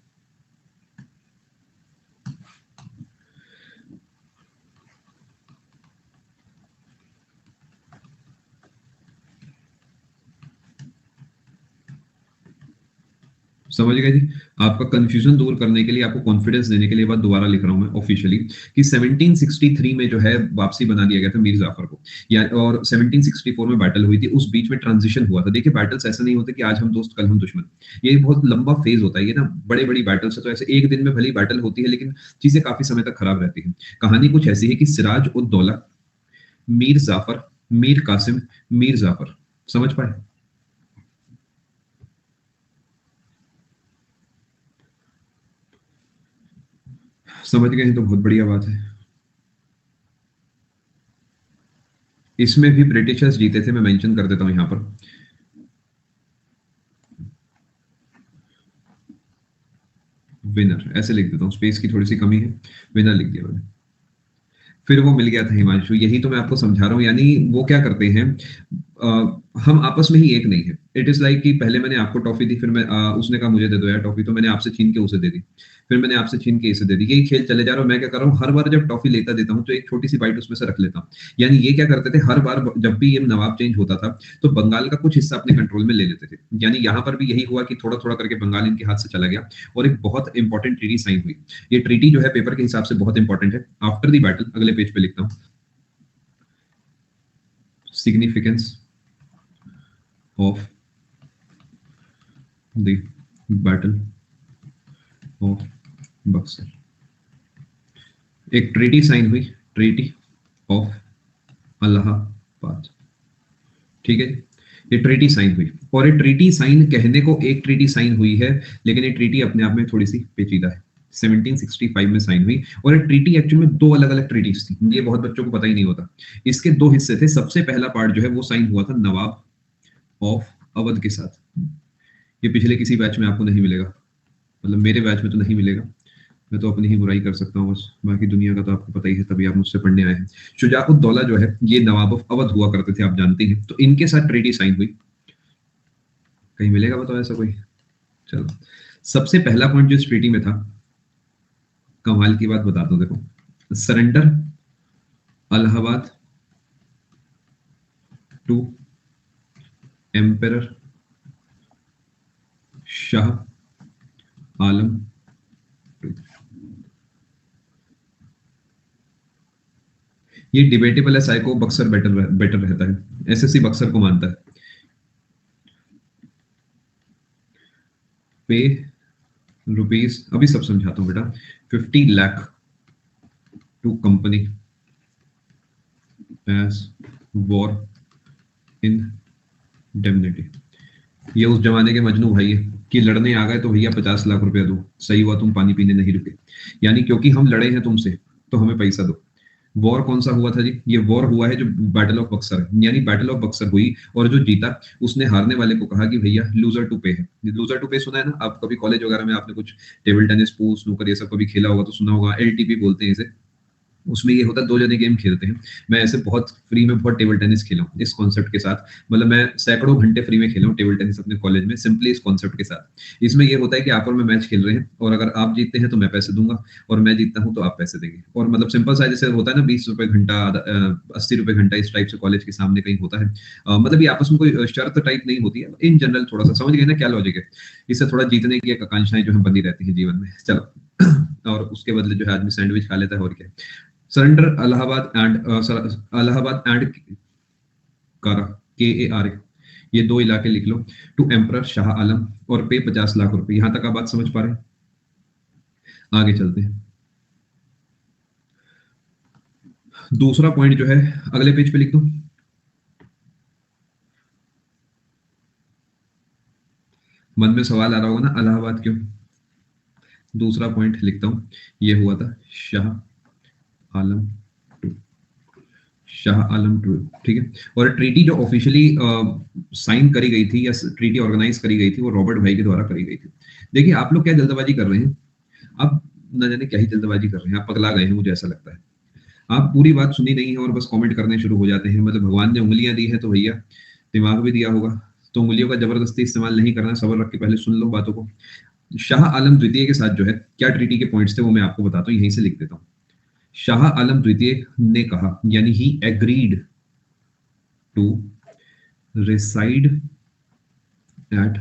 समझ गए जी? आपका कंफ्यूजन दूर करने के लिए, आपको कॉन्फिडेंस देने के लिए बात दोबारा लिख रहा हूं मैं ऑफिशियली, कि 1763 में जो है वापसी बना दिया गया था मीर जाफर को, या और 1764 में बैटल हुई थी। उस बीच में ट्रांजिशन हुआ था। देखिए, बैटल्स ऐसे नहीं होते कि आज हम दोस्त कल हम दुश्मन। ये बहुत लंबा फेज होता है ये ना, बड़े बड़ी बैटल्स है तो ऐसे एक दिन में भली बैटल होती है, लेकिन चीजें काफी समय तक खराब रहती है। कहानी कुछ ऐसी है कि सिराज उद दौला, मीर जाफर, मीर कासिम, मीर जाफर। समझ पाए? समझ गए हैं तो बहुत बढ़िया बात है। इसमें भी ब्रिटिशर्स जीते थे, मैं मेंशन कर देता हूं यहां पर। विनर ऐसे लिख देता हूँ, स्पेस की थोड़ी सी कमी है, विनर लिख दिया मैंने। फिर वो मिल गया था हिमांशु, यही तो मैं आपको समझा रहा हूँ। यानी वो क्या करते हैं, हम आपस में ही एक नहीं है। इट इज लाइक कि पहले मैंने आपको टॉफी दी, फिर उसने कहा मुझे दे दो यार टॉफी, तो मैंने आपसे छीन के उसे दे दी, फिर मैंने आपसे छीन के इसे दे दी। यही खेल चले जा रहा हूँ। मैं क्या कर रहा हूँ, हर बार जब टॉफी लेता देता हूँ तो एक छोटी सी बाइट उसमें से रख लेता हूँ। यानी ये क्या करते थे, हर बार जब भी ये नवाब चेंज होता था तो बंगाल का कुछ हिस्सा अपने कंट्रोल में ले लेते थे। यानी यहाँ पर भी यही हुआ कि थोड़ा थोड़ा करके बंगाल इनके हाथ से चला गया, और एक बहुत इंपॉर्टेंट ट्रीटी साइन हुई। ये ट्रीटी जो है पेपर के हिसाब से बहुत इंपॉर्टेंट है। आफ्टर द बैटल, अगले पेज पे लिखता हूँ, significance of the battle of Buxar. एक ट्रीटी साइन हुई, ट्रीटी ऑफ अलाहाबाद, ठीक है। ये ट्रीटी साइन हुई, और ये ट्रीटी साइन कहने को एक ट्रीटी साइन हुई है, लेकिन ये ट्रीटी अपने आप में थोड़ी सी पेचीदा है। 1765 में साइन हुई, और ये ट्रीटी एक्चुअल में 2 अलग अलग ट्रीटीज थी। ये बहुत बच्चों को पता ही नहीं होता। इसके 2 हिस्से थे। सबसे पहला पार्ट जो है वो साइन हुआ था नवाब ऑफ अवध के साथ। ये पिछले किसी बैच में आपको नहीं मिलेगा, मतलब मेरे बैच में तो नहीं मिलेगा। मैं तो अपनी ही बुराई कर सकता हूँ बस, बाकी दुनिया का तो आपको पता ही है, तभी आप मुझसे पढ़ने आए हैं। शुजा-उद-दौला जो है ये नवाब ऑफ अवध हुआ करते थे, आप जानते हैं। तो इनके साथ ट्रीटी साइन हुई। कहीं मिलेगा बताओ ऐसा कोई? चलो, सबसे पहला पॉइंट जो इस ट्रीटी में था, कमाल की बात बताता हूँ, देखो, surrender Allahabad to emperor Shah Alam two. ये डिबेटेबल है, साइको बक्सर बेटर बेटर रहता है, एसएससी बक्सर को मानता है। पे रुपीज, अभी सब समझाता हूँ बेटा, 50 lakh to company as war indemnity. ये उस जमाने के मजनू भाई है कि लड़ने आ गए तो भैया 50 लाख रुपया दो, सही हुआ तुम पानी पीने नहीं रुके, यानी क्योंकि हम लड़े हैं तुमसे तो हमें पैसा दो। वॉर कौन सा हुआ था जी? ये वॉर हुआ है जो बैटल ऑफ बक्सर है, यानी बैटल ऑफ बक्सर हुई और जो जीता उसने हारने वाले को कहा कि भैया लूजर टू पे है। लूजर टू पे सुना है ना आप? कभी कॉलेज वगैरह में आपने कुछ टेबल टेनिस, पूल, स्नूकर ये सब कभी खेला होगा तो सुना होगा, एलटीपी बोलते हैं इसे। उसमें ये होता है, दो जने गेम खेलते हैं। मैं ऐसे बहुत फ्री में बहुत टेबल टेनिस खेला हूँ इस कॉन्सेप्ट के साथ, मतलब मैं सैकड़ों घंटे फ्री में खेला हूँ टेबल टेनिस अपने कॉलेज में, सिंपली इस कॉन्सेप्ट के साथ। इसमें ये होता है कि आप और मैं मैच खेल रहे हैं और अगर आप जीतते हैं तो मैं पैसे दूंगा और मैं जीतता हूँ तो आप पैसे देंगे, और मतलब सिंपल सा जैसे होता है ना, 20 रुपए घंटा, 80 रुपए घंटा, इस टाइप से कॉलेज के सामने कहीं होता है। मतलब ये आपस में कोई शर्त टाइप नहीं होती है, इन जनरल थोड़ा सा समझ गए ना क्या लॉजिक है। इससे थोड़ा जीतने की एक आकांक्षाएं जो है बनी रहती है जीवन में। चलो और उसके बदले जो है आदमी सैंडविच खा लेता है और क्या। Surrender Allahabad and Allahabad and कारा, KARA, ये दो इलाके लिख लो, टू एम्परर शाह आलम, और पे 50 लाख रुपए। यहां तक आप बात समझ पा रहे हैं? आगे चलते हैं। दूसरा पॉइंट जो है अगले पेज पे लिख दो। मन में सवाल आ रहा होगा ना, अलाहाबाद क्यों? दूसरा पॉइंट लिखता हूं, ये हुआ था शाह आलम टू, शाह आलम टू, ठीक है। और ट्रीटी जो ऑफिशियली साइन करी गई थी या ट्रीटी ऑर्गेनाइज करी गई थी वो रॉबर्ट भाई के द्वारा करी गई थी। देखिए आप लोग क्या जल्दबाजी कर रहे हैं, आप न जाने क्या ही जल्दबाजी कर रहे हैं, आप पगला गए हैं मुझे ऐसा लगता है। आप पूरी बात सुनी नहीं है और बस कमेंट करने शुरू हो जाते हैं। मतलब भगवान ने उंगलियां दी है तो भैया दिमाग भी दिया होगा, तो उंगलियों का जबरदस्ती इस्तेमाल नहीं करना, सबर रख के पहले सुन लो बातों को। शाह आलम द्वितीय के साथ जो है क्या ट्रीटी के पॉइंट्स थे वो मैं आपको बताता हूँ, यहीं से लिख देता हूँ। शाह आलम द्वितीय ने कहा, यानी he agreed to reside at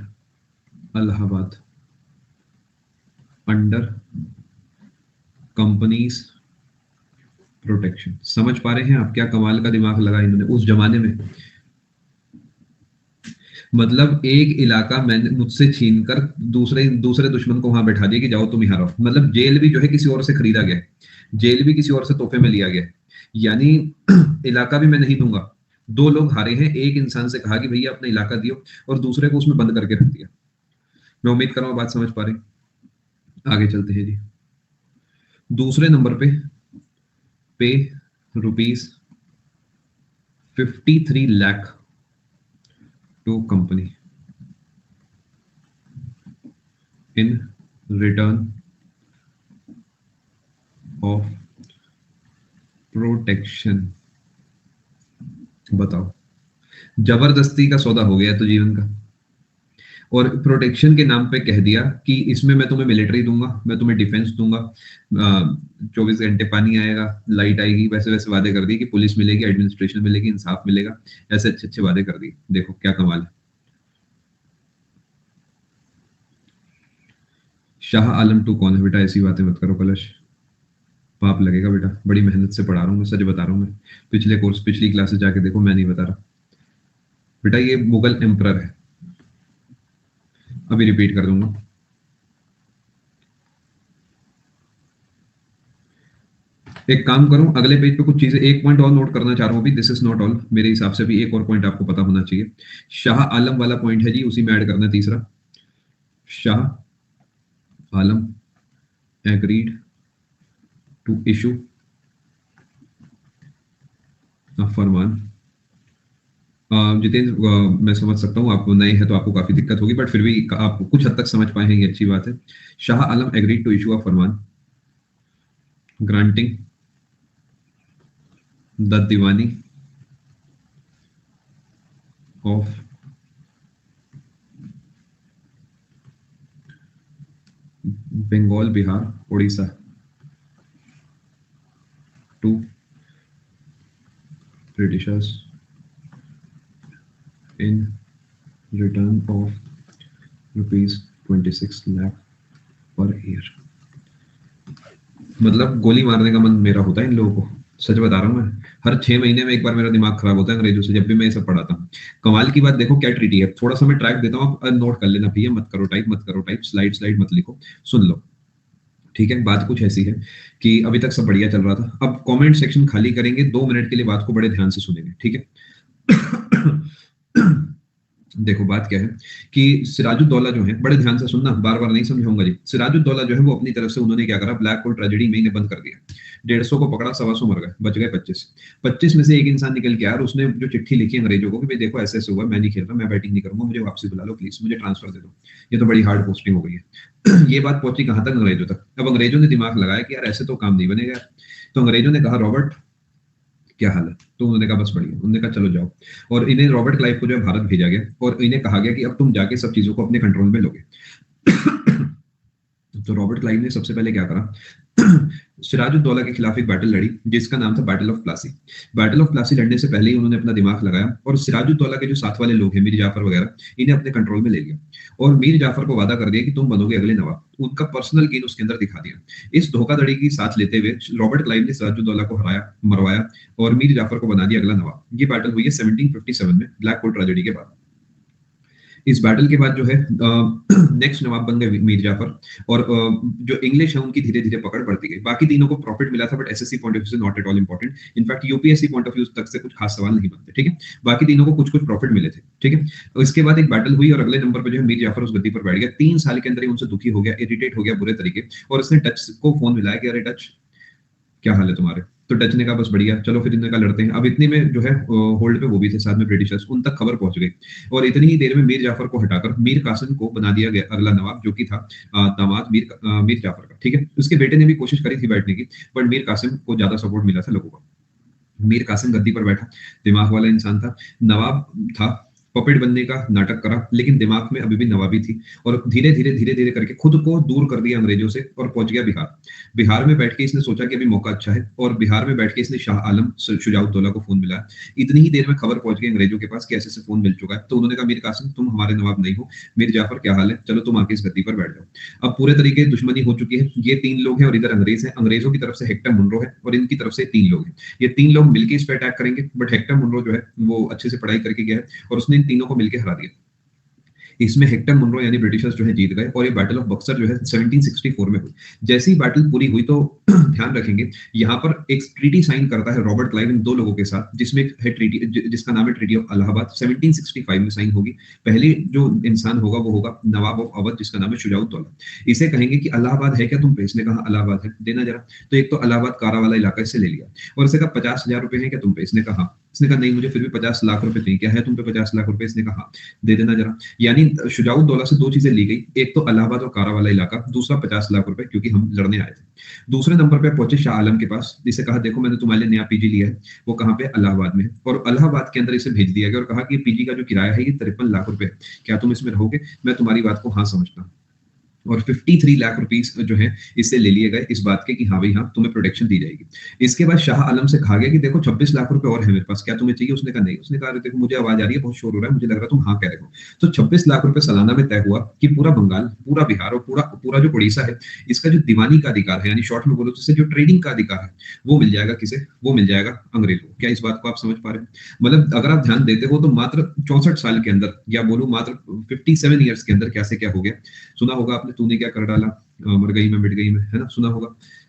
Allahabad under company's protection. समझ पा रहे हैं आप क्या कमाल का दिमाग लगा इन्होंने उस जमाने में? मतलब एक इलाका मैंने मुझसे छीन कर दूसरे दूसरे दुश्मन को वहां बैठा दिया कि जाओ तुम यहाँ रहो। मतलब जेल भी जो है किसी और से खरीदा गया है, जेल भी किसी और से तोहफे में लिया गया है, यानी इलाका भी मैं नहीं दूंगा। दो लोग हारे हैं, एक इंसान से कहा कि भैया अपना इलाका दियो और दूसरे को उसमें बंद करके रख दिया। मैं उम्मीद कर रहा हूँ बात समझ पा रहे हैं। आगे चलते हैं जी। दूसरे नंबर पे rupees 53 lakh to company in return of protection. बताओ, जबरदस्ती का सौदा हो गया तो जीवन का। और प्रोटेक्शन के नाम पे कह दिया कि इसमें मैं तुम्हें मिलिट्री दूंगा, मैं तुम्हें डिफेंस दूंगा, 24 घंटे पानी आएगा, लाइट आएगी, वैसे वैसे वादे कर दिए कि पुलिस मिलेगी, एडमिनिस्ट्रेशन मिलेगी, इंसाफ मिलेगा, ऐसे अच्छे अच्छे वादे कर दिए। देखो क्या कमाल है। शाह आलम टू कौन है बेटा? ऐसी बातें मत करो कलश, पाप लगेगा बेटा। बड़ी मेहनत से पढ़ा रहा हूँ मैं, सच बता रहा हूँ मैं। पिछले कोर्स पिछली क्लासेस जाके देखो, मैं नहीं बता रहा बेटा। ये मुगल एम्परर है, अभी रिपीट कर दूंगा। एक काम करूं, अगले पेज पे कुछ चीजें, एक पॉइंट और नोट करना चाह रहा हूं अभी, दिस इज नॉट ऑल, मेरे हिसाब से भी एक और पॉइंट आपको पता होना चाहिए। शाह आलम वाला पॉइंट है जी, उसी में ऐड करना है तीसरा। Shah Alam agreed to issue फरमान। जितेंद्र, मैं समझ सकता हूँ आप नए हैं तो आपको काफी दिक्कत होगी, बट फिर भी आप कुछ हद तक समझ पाए हैं, ये अच्छी बात है। Shah Alam agreed to issue a farman granting the diwani of Bengal, Bihar, Orissa to Britishers in return of ₹26 lakh per year. मतलब गोली मारने का मन मेरा होता है इन लोगों को, सच बता रहा हूँ मैं। हर 6 महीने में एक बार मेरा दिमाग खराब होता है अंग्रेजों से, जब भी मैं ये सब पढ़ाता हूँ। कमाल की बात देखो क्या ट्रीटी है, थोड़ा सा मैं ट्रैक देता हूँ, आप नोट कर लेना भैया, मत करो टाइप, मत करो टाइप, स्लाइड स्लाइड मत लिखो, सुन लो। ठीक है, बात कुछ ऐसी है कि अभी तक सब बढ़िया चल रहा था, अब कमेंट सेक्शन खाली करेंगे, 2 मिनट के लिए बात को बड़े ध्यान से सुनेंगे, ठीक है। देखो बात क्या है कि सिराजुद्दौला जो है, बड़े ध्यान से सुनना, बार बार नहीं समझाऊंगा जी। सिराजुद्दौला जो है वो अपनी तरफ से उन्होंने क्या करा, ब्लैक होल ट्रेजेडी में ही बंद कर दिया। 150 को पकड़ा, 125 मर गए, बच गए 25 में से एक इंसान निकल के आया और उसने जो चिट्ठी लिखी अंग्रेजों को कि भाई देखो ऐसे ऐसे हुआ, मैं नहीं खेल रहा, मैं बैटिंग नहीं करूंगा, मुझे वापसी बुला लो प्लीज, मुझे ट्रांसफर दे दो, ये तो बड़ी हार्ड पोस्टिंग हो गई है। ये बात पहुंची कहां तक, अंग्रेजों तक। अब अंग्रेजों ने दिमाग लगाया कि यार ऐसे तो काम नहीं बनेगा, तो अंग्रेजों ने कहा रॉबर्ट क्या हाल है, तो उन्होंने कहा बस बढ़िया, उन्होंने कहा चलो जाओ, और इन्हें रॉबर्ट क्लाइव को जो है भारत भेजा गया और इन्हें कहा गया कि अब तुम जाके सब चीजों को अपने कंट्रोल में लोगे। तो रॉबर्ट क्लाइव ने सबसे पहले क्या करा, सिराजुद्दौला के खिलाफ एक बैटल लड़ी जिसका नाम था battle of Plassey. Battle of Plassey लड़ने से पहले ही उन्होंने अपना दिमाग लगाया और सिराजुद्दौला के जो साथ वाले लोग हैं, मीर जाफर वगैरह, इन्हें अपने कंट्रोल में ले लिया और मीर जाफर को वादा कर दिया कि तुम बनोगे अगले नवाब, उनका पर्सनल गेन उसके अंदर दिखा दिया। इस धोखाधड़ी की साथ लेते हुए रॉबर्ट क्लाइव ने सिराजुद्दौला को हराया, मरवाया और मीर जाफर को बना दिया अगला नवाब। ये बैटल हुई है 1757 में, ब्लैक होल ट्रेजेडी के बाद। इस बैटल के बाद जो है नेक्स्ट नवाब बन गए मीर जाफर, और जो इंग्लिश है उनकी धीरे धीरे पकड़ बढ़ती गई। बाकी तीनों को प्रॉफिट मिला था, but SSC point of view से not at all important, in fact UPSC point of view तक से कुछ खास सवाल नहीं बनते, ठीक है। बाकी तीनों को कुछ कुछ प्रॉफिट मिले थे, ठीक है। और इसके बाद एक बैटल हुई और अगले नंबर पर जो है मीर जाफर उस गद्दी पर बैठ गया। 3 साल के अंदर ही उनसे दुखी हो गया, इरिटेट हो गया बुरे तरीके, और उसने डच को फोन मिलाया कि अरे डच क्या हाल है तुम्हारे, तो डच ने कहा बस बढ़िया, चलो फिर इनका लड़ते हैं। अब इतने में जो है होल्ड पे वो भी थे साथ में ब्रिटिशर्स, उन तक खबर पहुंच गई और इतनी ही देर में मीर जाफर को हटाकर मीर कासिम को बना दिया गया अगला नवाब, जो कि था दामाद मीर जाफर का, ठीक है। उसके बेटे ने भी कोशिश करी थी बैठने की, बट मीर कासिम को ज्यादा सपोर्ट मिला था लोगों का। मीर कासिम गद्दी पर बैठा, दिमाग वाला इंसान था, नवाब था, पपेट बनने का नाटक करा, लेकिन दिमाग में अभी भी नवाबी थी, और धीरे धीरे करके खुद को दूर कर दिया अंग्रेजों से और पहुंच गया बिहार। बिहार में बैठ के इसने सोचा कि अभी मौका अच्छा है, और बिहार में बैठ के इसने शाह आलम शुजाउद्दौला को फोन मिलाया। इतनी ही देर में खबर पहुंच गई अंग्रेजों के पास कि ऐसे फोन मिल चुका है, तो उन्होंने कहा मीर कासिम तुम हमारे नवाब नहीं हो, मीर जाफर क्या हाल है, चलो तुम आके इस गद्दी पर बैठ जाओ। अब पूरे तरीके दुश्मनी हो चुकी है, ये 3 लोग हैं और इधर अंग्रेज है, अंग्रेजों की तरफ से हेक्टर मुनरो है और इनकी तरफ से 3 लोग हैं। ये 3 लोग मिलकर इस पर अटैक करेंगे, बट हेक्टर मुनरो जो है वो अच्छे से पढ़ाई करके गया है और उसने इन तीनों को मिलकर हरा दिया। इसमें हेक्टर मुनरो यानी ब्रिटिशर्स जो है जीत गए, और ये बैटल ऑफ बक्सर जो है 1764 में हुई। जैसे ही बैटल पूरी हुई तो ध्यान रखेंगे यहाँ पर एक ट्रीटी साइन करता है रॉबर्ट क्लाइव इन 2 लोगों के साथ, जिसमें है ट्रीटी जिसका नाम है ट्रीटी ऑफ इलाहाबाद, 1765 में साइन होगी। पहले जो इंसान होगा वो होगा नवाब ऑफ अवध, जिसका नाम है शुजाउद्दौला। इसे कहेंगे कि इलाहाबाद है क्या तुम पे, इसने कहा इलाहाबाद है, देना जरा। तो एक तो इलाहाबाद कारा वाला इलाका इससे ले लिया, और इसे कहा 50,000 रुपए है क्या तुम पे, इसने कहा हाँ। इसने कहा नहीं मुझे फिर भी 50 लाख रुपए चाहिए, क्या है तुम पे 50 लाख रुपए, इसने कहा हाँ दे देना जरा। यानी शुजाउद्दौला से 2 चीजें ली गई, एक तो इलाहाबाद और कारा वाला इलाका, दूसरा 50 लाख रुपए, क्योंकि हम लड़ने आए थे। दूसरे नंबर पे पहुंचे शाह आलम के पास, जिसे कहा देखो मैंने तुम्हारे लिए नया पीजी लिया है, वो कहाँ पे, इलाहाबाद में है, और इलाहाबाद के अंदर इसे भेज दिया गया और कहा कि पीजी का जो किराया है ये 53 लाख रुपए है, क्या तुम इसमें रहोगे, मैं तुम्हारी बात को हाँ समझता हूँ। और 53 लाख रुपीस जो है इससे ले लिए गए, इस बात के कि हाँ भाई हाँ तुम्हें प्रोटेक्शन दी जाएगी। इसके बाद शाह आलम से कहा गया कि देखो 26 लाख रुपए और है मेरे पास, क्या तुम्हें चाहिए, उसने कहा नहीं। उसने कहा देखो मुझे आवाज आ रही है, बहुत शोर हो रहा है, मुझे लग रहा है तुम हाँ कह रहे हो। तो 26 लाख रुपए सालाना में तय हुआ कि पूरा बंगाल, पूरा बिहार और पूरा जो उड़ीसा है, इसका जो दीवानी का अधिकार है, यानी शॉर्ट में बोलो तो जो ट्रेडिंग का अधिकार है, वो मिल जाएगा किसे, वो मिल जाएगा अंग्रेजों को। क्या इस बात को आप समझ पा रहे हैं? मतलब अगर आप ध्यान देते हो तो मात्र 64 साल के अंदर, या बोलो मात्र 57 ईयर्स के अंदर कैसे क्या हो गया। सुना होगा आपने, तूने क्या कर डाला, मर गई मैं मिट गई मैं, है ना, सुना होगा,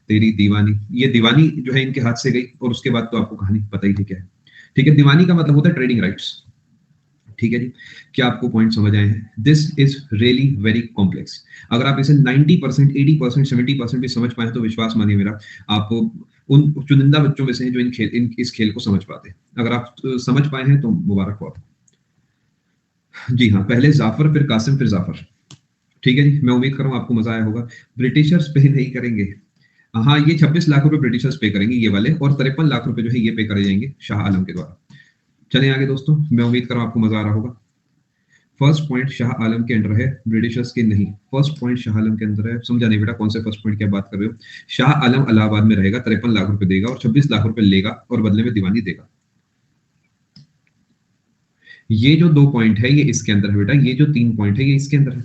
तेरी दीवानी। ये दीवानी जो है इनके हाथ से गई, और उसके बाद तो आपको कहानी पता ही थी क्या है, ठीक है। दीवानी का मतलब होता है ट्रेडिंग राइट्स, ठीक है जी। क्या आपको पॉइंट समझ आए हैं? This is really very complex. अगर आप इसे 90%, 80%, 70% भी समझ पाए तो विश्वास मानिए मेरा, आप उन चुनिंदा बच्चों में से जो इस खेल को समझ पाते हैं। अगर आप समझ पाए हैं तो मुबारक हो आपको। जी हाँ, पहले जाफर, फिर कासिम, फिर जाफर, ठीक है जी। मैं उम्मीद कर रहा हूँ आपको मजा आया होगा। ब्रिटिशर्स पे नहीं करेंगे, हाँ ये 26 लाख रुपए ब्रिटिशर्स पे करेंगे ये वाले, और 53 लाख रुपए जो है ये पे करे जाएंगे शाह आलम के द्वारा। चलें आगे दोस्तों, मैं उम्मीद कर रहा हूँ आपको मजा आ रहा होगा। फर्स्ट पॉइंट शाह आलम के अंडर है, ब्रिटिशर्स के नहीं। फर्स्ट पॉइंट शाह आलम के अंदर है, समझा नहीं बेटा कौन से फर्स्ट पॉइंट की आप बात कर रहे हो। शाह आलम इलाहाबाद में रहेगा, 53 लाख रुपए देगा और 26 लाख रुपए लेगा और बदले में दीवानी देगा। ये जो 2 पॉइंट है ये इसके अंदर है बेटा, ये जो 3 पॉइंट है ये इसके अंदर है।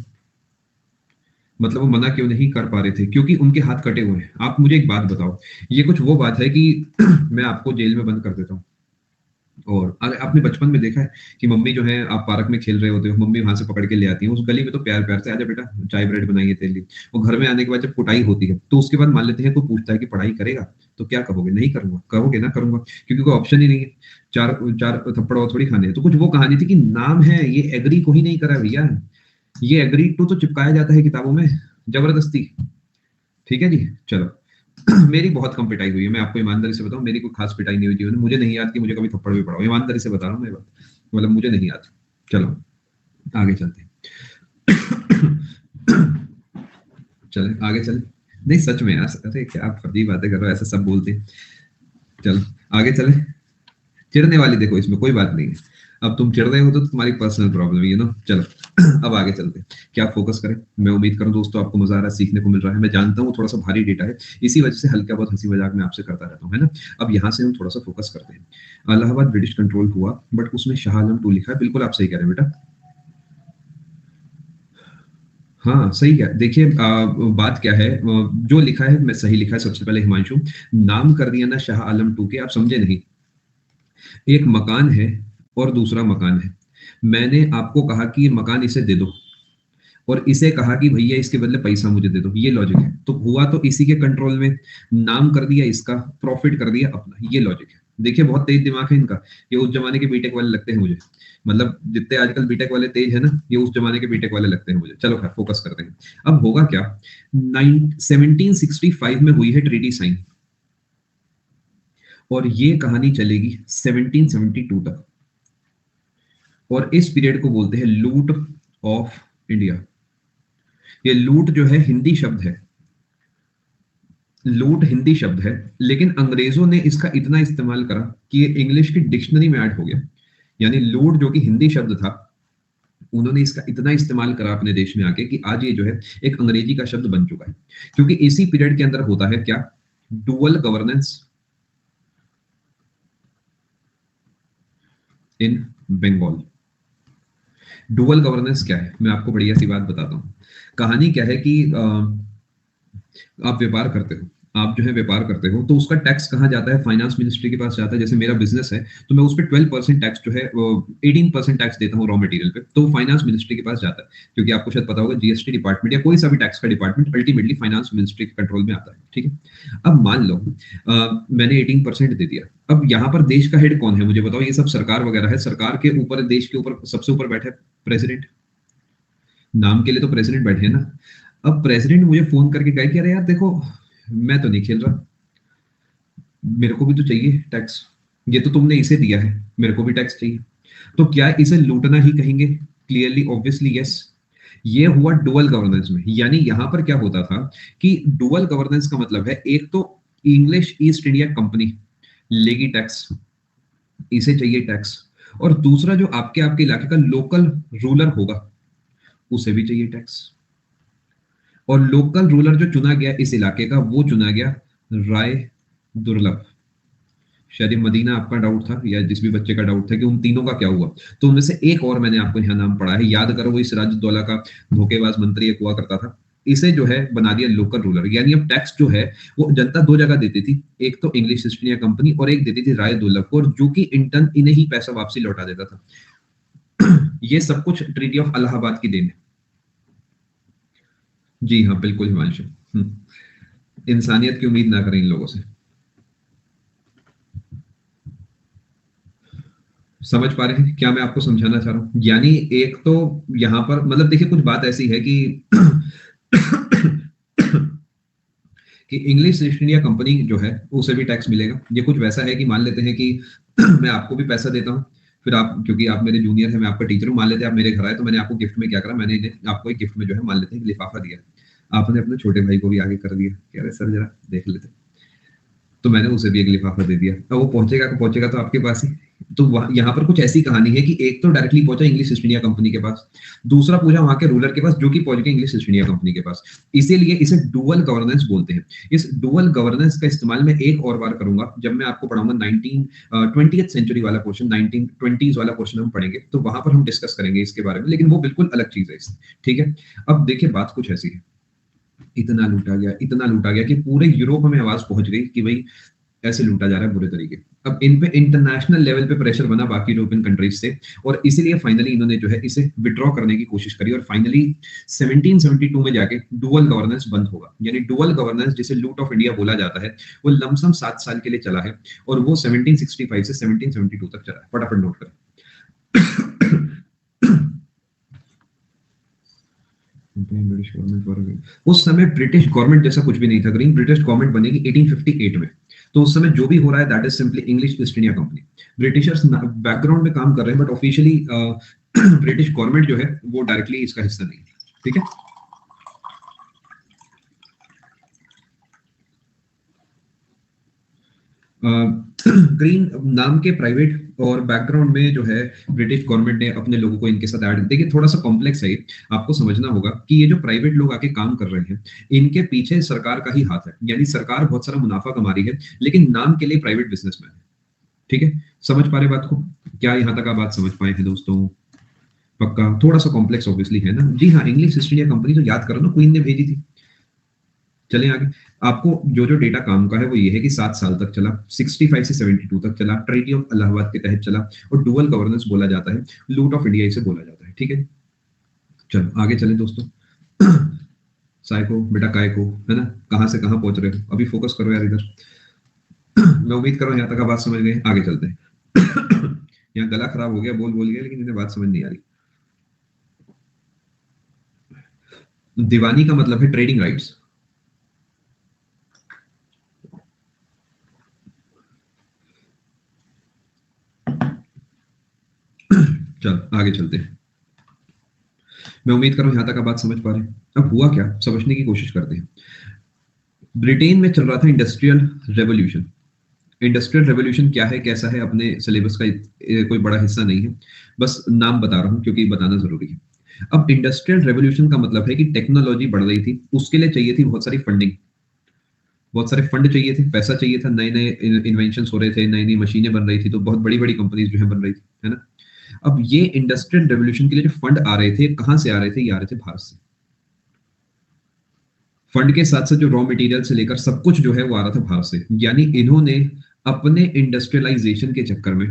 मतलब वो मना क्यों नहीं कर पा रहे थे? क्योंकि उनके हाथ कटे हुए हैं। आप मुझे एक बात बताओ, ये कुछ वो बात है कि मैं आपको जेल में बंद कर देता हूँ और अरे आपने बचपन में देखा है कि मम्मी जो है, आप पार्क में खेल रहे होते हो, मम्मी वहां से पकड़ के ले आती है उस गली में, तो प्यार प्यार से आजा बेटा चाय ब्रेड बनाइए तेरे लिए। वो घर में आने के बाद जब कुटाई होती है तो उसके बाद मान लेते हैं कोई पूछता है कि पढ़ाई करेगा, तो क्या कहोगे? नहीं करूंगा। कहोगे ना करूंगा, क्योंकि कोई ऑप्शन ही नहीं है। चार चार थप्पड़ और थोड़ी खाने हैं। तो कुछ वो कहानी थी कि नाम है, ये एग्री को ही नहीं करा भैया, ये एग्री टू तो चिपकाया जाता है किताबों में जबरदस्ती। ठीक है जी, चलो। मेरी बहुत कम पिटाई हुई है, मैं आपको ईमानदारी से बताऊं, मेरी कोई खास पिटाई नहीं हुई जीवन में। मुझे नहीं याद कि मुझे कभी थप्पड़ भी पड़ा हो, ईमानदारी से बता रहा हूँ मैं बात, मतलब मुझे नहीं याद। चलो आगे चलते हैं। चले आगे चले। नहीं सच में यार, अरे क्या आप फर्जी बातें कर रहे हो, ऐसा सब बोलते हैं। चलो आगे चले। चिढ़ने वाली देखो इसमें कोई बात नहीं है। अब तुम चिढ़ रहे हो तो तुम्हारी पर्सनल प्रॉब्लम है, ना। चलो अब आगे चलते हैं। क्या फोकस करें? मैं उम्मीद करूं दोस्तों आपको मजा आ रहा है, सीखने को मिल रहा है। मैं जानता हूँ थोड़ा सा भारी डेटा है, इसी वजह से हल्का बहुत हंसी मजाक मैं आपसे करता रहता हूँ, है ना। अब यहाँ से हम थोड़ा सा फोकस करते हैं। इलाहाबाद ब्रिटिश कंट्रोल हुआ, बट उसमें शाह आलम 2 लिखा है, बिल्कुल आप सही कह रहे हैं बेटा। हाँ सही है। देखिए बात क्या है, जो लिखा है मैं सही लिखा है। सबसे पहले हिमांशु, नाम कर दिया ना शाह आलम 2 के, आप समझे नहीं। एक मकान है और दूसरा मकान है। मैंने आपको कहा कि ये मकान इसे दे दो और इसे कहा कि भैया इसके बदले पैसा मुझे दे दो, ये लॉजिक है। तो हुआ तो इसी के कंट्रोल में, नाम कर दिया इसका, प्रॉफिट कर दिया अपना, ये लॉजिक है। देखिए बहुत तेज दिमाग है इनका। ये उस जमाने के बीटेक वाले लगते हैं मुझे, मतलब जितने आजकल बीटेक वाले तेज है ना, ये उस जमाने के बीटेक वाले लगते हैं मुझे। चलो खैर फोकस करते हैं। अब होगा क्या, 1765 में हुई है ट्रीटी साइन और ये कहानी चलेगी 1772 तक। और इस पीरियड को बोलते हैं लूट ऑफ इंडिया। ये लूट जो है हिंदी शब्द है, लूट हिंदी शब्द है, लेकिन अंग्रेजों ने इसका इतना इस्तेमाल करा कि ये इंग्लिश की डिक्शनरी में ऐड हो गया। यानी लूट जो कि हिंदी शब्द था, उन्होंने इसका इतना इस्तेमाल करा अपने देश में आके कि आज ये जो है एक अंग्रेजी का शब्द बन चुका है। क्योंकि इसी पीरियड के अंदर होता है क्या, डुअल गवर्नेंस इन बंगाल। डुअल गवर्नेंस क्या है, मैं आपको बढ़िया सी बात बताता हूँ। कहानी क्या है कि आप व्यापार करते हो, आप जो है व्यापार करते हो, तो उसका टैक्स कहाँ जाता है? फाइनेंस मिनिस्ट्री के पास जाता है। जैसे मेरा बिजनेस है तो मैं उस पर 12% टैक्स जो है, 18% टैक्स देता हूँ रॉ मटेरियल पे, तो फाइनेंस मिनिस्ट्री के पास जाता है। क्योंकि आपको शायद पता होगा जीएसटी डिपार्टमेंट या कोई सा भी टैक्स का डिपार्टमेंट अल्टीमेटली फाइनेंस मिनिस्ट्री के कंट्रोल में आता है। ठीक है, अब मान लो मैंने 18% दे दिया। अब यहाँ पर देश का हेड कौन है मुझे बताओ? ये सब सरकार वगैरह है। सरकार के ऊपर, देश के ऊपर सबसे ऊपर बैठे प्रेसिडेंट। नाम के लिए तो प्रेसिडेंट बैठे हैं ना। अब प्रेसिडेंट मुझे फोन करके कहे कि अरे यार देखो, मैं तो नहीं खेल रहा, मेरे को भी तो चाहिए टैक्स, ये तो तुमने इसे दिया है, मेरे को भी टैक्स चाहिए। तो क्या इसे लूटना ही कहेंगे? Clearly obviously yes. ये हुआ डुअल गवर्नेंस में। यानी यहां पर क्या होता था कि डुअल गवर्नेंस का मतलब है, एक तो इंग्लिश ईस्ट इंडिया कंपनी लेगी टैक्स, इसे चाहिए टैक्स, और दूसरा जो आपके आपके इलाके का लोकल रूलर होगा, उसे भी चाहिए टैक्स। और लोकल रूलर जो चुना गया इस इलाके का, वो चुना गया राय दुर्लभ। शायद ये मदीना आपका डाउट था या जिस भी बच्चे का डाउट था कि उन तीनों का क्या हुआ, तो उनमें से एक और मैंने आपको यहाँ नाम पढ़ा है, याद करो। वो इस सिराजुद्दौला का धोखेबाज मंत्री एक हुआ करता था, इसे जो है बना दिया लोकल रूलर। यानी अब टैक्स जो है वो जनता दो जगह देती थी, एक तो इंग्लिश ईस्ट इंडिया कंपनी और एक देती थी राय दुर्लभ को, और जो कि इंटर्न इन्हें ही पैसा वापसी लौटा देता था। ये सब कुछ ट्रीटी ऑफ इलाहाबाद की देन है। जी हाँ बिल्कुल हिमांशु। इंसानियत की उम्मीद ना करें इन लोगों से। समझ पा रहे हैं क्या मैं आपको समझाना चाह रहा हूं? यानी एक तो यहां पर मतलब देखिए कुछ बात ऐसी है कि कि इंग्लिश ईस्ट इंडिया कंपनी जो है उसे भी टैक्स मिलेगा। ये कुछ वैसा है कि मान लेते हैं कि मैं आपको भी पैसा देता हूँ, फिर आप, क्योंकि आप मेरे जूनियर हैं, मैं आपका टीचर हूँ, मान लेते हैं आप मेरे घर आए, तो मैंने आपको गिफ्ट में क्या करा, मैंने आपको एक गिफ्ट में जो है मान लेते हैं लिफाफा दिया। आपने अपने छोटे भाई को भी आगे कर दिया, कह रहे सर जरा देख लेते, तो मैंने उसे भी एक लिफाफा दे दिया। अब वो पहुंचेगा तो आपके पास ही, तो यहाँ पर कुछ ऐसी कहानी है कि एक तो डायरेक्टली पहुंचा इंग्लिश ईस्ट इंडिया कंपनी के पास, दूसरा पूछा वहां के रूलर के पास जो कि पहुंच गए इंग्लिश ईस्ट इंडिया कंपनी के पास। इसीलिए इसे डुअल गवर्नेंस बोलते हैं। इस डुअल गवर्नेंस का इस्तेमाल मैं एक और बार करूंगा जब मैं आपको पढ़ाऊंगा 20th सेंचुरी वाला पोर्शन, 1920s वाला पोर्शन हम पढ़ेंगे, तो वहां पर हम डिस्कस करेंगे इसके बारे में, लेकिन वो बिल्कुल अलग चीज है। ठीक है, अब देखिए बात कुछ ऐसी है, इतना लूटा गया कि पूरे यूरोप में आवाज पहुंच गई कि भाई ऐसे लूटा जा रहा है बुरे तरीके। अब इन पे इंटरनेशनल लेवल पे प्रेशर बना बाकी यूरोपियन कंट्रीज से, और इसीलिए फाइनली इन्होंने जो है इसे विड्रॉ करने की कोशिश करी, और फाइनली 1772 में जाके डुअल गवर्नेंस बंद होगा। यानी डुअल गवर्नेंस जिसे लूट ऑफ इंडिया बोला जाता है, वो लमसम 7 साल के लिए चला है, और वो 1765 से 1772 तक चला है। फटाफट नोट करें। ब्रिटिश गवर्नमेंट, उस समय ब्रिटिश गवर्नमेंट जैसा कुछ भी नहीं था। ग्रीन ब्रिटिश गवर्नमेंट बनेगी 1858 में। तो उस समय जो भी हो रहा है that is simply English east India company. Britishers background में काम कर रहे हैं, बट ऑफिशियली ब्रिटिश गवर्नमेंट जो है वो डायरेक्टली इसका हिस्सा नहीं है। ठीक है, ग्रीन नाम के प्राइवेट और बैकग्राउंड में जो है ब्रिटिश गवर्नमेंट ने अपने लोगों को इनके साथ ऐड। देखिए थोड़ा सा कॉम्प्लेक्स है ये, आपको समझना होगा कि ये जो प्राइवेट लोग आके काम कर रहे हैं, इनके पीछे सरकार का ही हाथ है। यानी सरकार बहुत सारा मुनाफा कमा रही है, लेकिन नाम के लिए प्राइवेट बिजनेसमैन है। ठीक है, समझ पा रहे बात को? क्या यहाँ तक आप बात समझ पाए हैं दोस्तों? पक्का? थोड़ा सा कॉम्प्लेक्स ऑब्वियसली है ना। जी हाँ, इंग्लिश ईस्ट इंडिया कंपनी तो याद करो ना, क्वीन ने भेजी थी। चलें आगे। आपको जो जो डेटा काम का है वो ये है कि 7 साल तक चला, 65 से 72 तक चला, ट्रीटी ऑफ इलाहाबाद के तहत चला, और डुअल गवर्नेंस बोला जाता है, लूट ऑफ इंडिया इसे बोला जाता है। ठीक है, चलो आगे चले दोस्तों। साइको बेटा काय को, है ना, कहां से कहां पहुंच रहे हो, अभी फोकस करो यार इधर। मैं उम्मीद कर रहा हूं यहाँ तक आप बात समझ गए। आगे चलते हैं। यहाँ गला खराब हो गया, बोल बोल गया, लेकिन इन्हें बात समझ नहीं आ रही। दीवानी का मतलब है ट्रेडिंग राइट्स। चल आगे चलते हैं। मैं उम्मीद कर रहा हूं यहाँ तक आप बात समझ पा रहे हैं। अब हुआ क्या, समझने की कोशिश करते हैं। ब्रिटेन में चल रहा था इंडस्ट्रियल रेवोल्यूशन। इंडस्ट्रियल रेवोल्यूशन क्या है, कैसा है, अपने सिलेबस का कोई बड़ा हिस्सा नहीं है, बस नाम बता रहा हूं क्योंकि बताना जरूरी है। अब इंडस्ट्रियल रेवोल्यूशन का मतलब है कि टेक्नोलॉजी बढ़ रही थी, उसके लिए चाहिए थी बहुत सारी फंडिंग, बहुत सारे फंड चाहिए थे, पैसा चाहिए था, नए नए इन्वेंशन हो रहे थे, नई नई मशीनें बन रही थी, तो बहुत बड़ी बड़ी कंपनीज जो है बन रही थी, है ना। अब ये इंडस्ट्रियल रेवोल्यूशन के लिए जो फंड आ रहे थे, कहां से आ रहे थे? ये आ रहे थे भारत से। फंड के साथ साथ जो रॉ मटेरियल से लेकर सब कुछ जो है वो आ रहा था भारत से। यानी इन्होंने अपने इंडस्ट्रियलाइजेशन के चक्कर में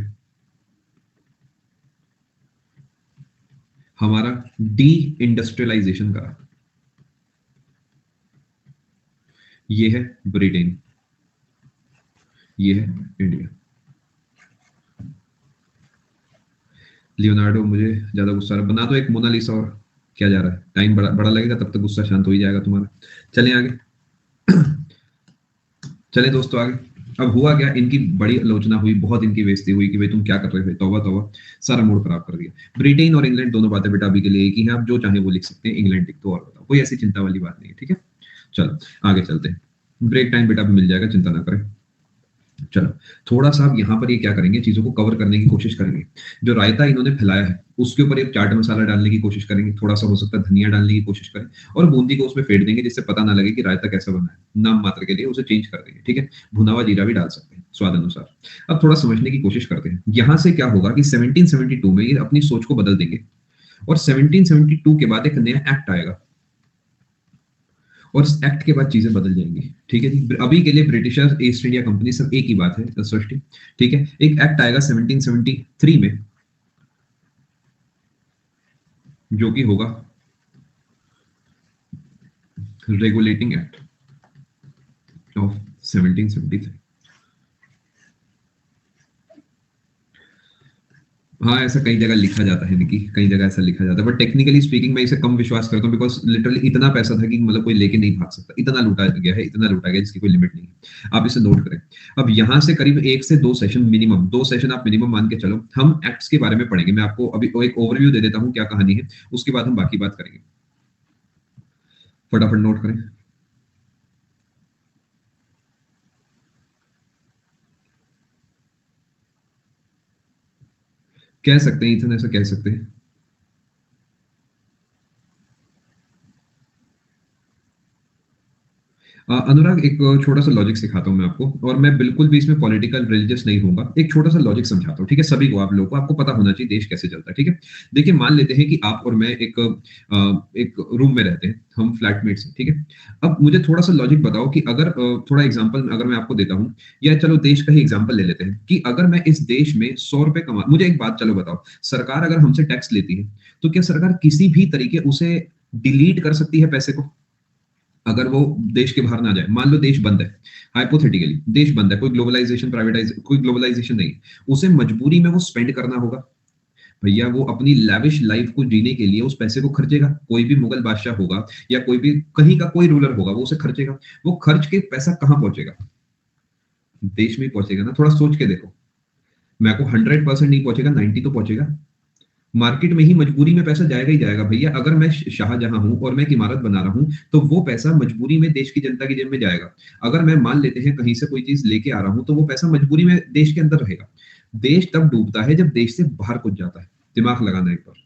हमारा डी इंडस्ट्रियलाइजेशन करा। ये है ब्रिटेन, ये है इंडिया। लियोनार्डो, मुझे ज्यादा गुस्सा आ रहा है, बना दो एक मोनालिसा। और क्या जा रहा है, टाइम बड़ा बड़ा लगेगा, तब तक गुस्सा शांत हो ही जाएगा तुम्हारा। चलें आगे। चले दोस्तों आगे। अब हुआ क्या, इनकी बड़ी आलोचना हुई, बहुत इनकी बेइज्जती हुई कि भाई तुम क्या कर रहे थे, तौबा तौबा, सारा मूड खराब कर दिया। ब्रिटेन और इंग्लैंड दोनों बातें बेटा अभी के लिए एक ही है, आप जो चाहे वो लिख सकते हैं, इंग्लैंड लिख दो और बताओ, कोई ऐसी चिंता वाली बात नहीं है। ठीक है, चलो आगे चलते हैं। ब्रेक टाइम बेटा भी मिल जाएगा, चिंता ना करें। चलो थोड़ा सा अब यहाँ पर ये क्या करेंगे, चीजों को कवर करने की कोशिश करेंगे। जो रायता इन्होंने फैलाया है उसके ऊपर एक चाट मसाला डालने की कोशिश करेंगे, थोड़ा सा हो सकता है धनिया डालने की कोशिश करें, और बूंदी को उसमें फेंट देंगे जिससे पता ना लगे कि रायता कैसा बना है, नाम मात्र के लिए उसे चेंज कर देंगे। ठीक है, भुना हुआ जीरा भी डाल सकते हैं स्वाद अनुसार। अब थोड़ा समझने की कोशिश करते हैं, यहाँ से क्या होगा कि 1772 में ये अपनी सोच को बदल देंगे, और 1772 के बाद एक नया एक्ट आएगा, और इस एक्ट के बाद चीजें बदल जाएंगी। ठीक है जी, अभी के लिए ब्रिटिशर्स, ईस्ट इंडिया कंपनी सब एक ही बात है सृष्टि। ठीक है, एक एक्ट आएगा 1773 में, जो कि होगा रेगुलेटिंग एक्ट ऑफ 1773। हाँ, ऐसा कई जगह लिखा जाता है निकी, कई जगह ऐसा लिखा जाता है, बट टेक्निकली स्पीकिंग मैं इसे कम विश्वास करता हूँ, बिकॉज लिटरली इतना पैसा था कि मतलब कोई लेके नहीं भाग सकता, इतना लूटा गया है, इतना लूटा गया जिसकी कोई लिमिट नहीं है। आप इसे नोट करें। अब यहाँ से करीब 1 से 2 सेशन मिनिमम, 2 सेशन आप मिनिमम मान के चलो, हम एक्ट्स के बारे में पढ़ेंगे। मैं आपको अभी एक ओवरव्यू दे देता हूँ क्या कहानी है, उसके बाद हम बाकी बात करेंगे। फटाफट नोट करें। कह सकते हैं इथन, ऐसा कह सकते हैं। अनुराग, एक छोटा सा लॉजिक सिखाता हूँ मैं आपको, और मैं बिल्कुल भी इसमें पॉलिटिकल रिलीजियस नहीं होऊंगा। एक छोटा सा लॉजिक समझाता हूँ, ठीक है? सभी को, आप लोगों को, आपको पता होना चाहिए देश कैसे चलता है, ठीक है? देखिए, मान लेते हैं कि आप और मैं एक रूम में रहते हैं, हम फ्लैटमेट्स हैं, ठीक है? अब मुझे थोड़ा सा लॉजिक बताओ कि अगर थोड़ा एग्जाम्पल अगर मैं आपको देता हूँ, या चलो देश का ही एग्जाम्पल ले लेते हैं, कि अगर मैं इस देश में 100 रुपए कमा, मुझे एक बात चलो बताओ, सरकार अगर हमसे टैक्स लेती है, तो क्या सरकार किसी भी तरीके उसे डिलीट कर सकती है पैसे को, अगर वो देश के बाहर ना जाए? मान लो देश बंद है, हाइपोथेटिकली देश बंद है, कोई ग्लोबलाइजेशन प्राइवेटाइज कोई ग्लोबलाइजेशन नहीं है, उसे मजबूरी में वो स्पेंड करना होगा। भैया वो अपनी लैविश लाइफ को जीने के लिए उस पैसे को खर्चेगा। कोई भी मुगल बादशाह होगा, या कोई भी कहीं का कोई रूलर होगा, वो उसे खर्चेगा। वो खर्च के पैसा कहाँ पहुंचेगा? देश में ही पहुंचेगा ना। थोड़ा सोच के देखो, मैं को 100% नहीं पहुंचेगा, 90 तो पहुंचेगा। मार्केट में ही मजबूरी में पैसा जाएगा ही जाएगा भैया। अगर मैं शाहजहां हूं और मैं एक इमारत बना रहा हूं, तो वो पैसा मजबूरी में देश की जनता की जेब में जाएगा। अगर मैं मान लेते हैं कहीं से कोई चीज लेके आ रहा हूं, तो वो पैसा मजबूरी में देश के अंदर रहेगा। देश तब डूबता है जब देश से बाहर कुछ जाता है। दिमाग लगाना एक बार,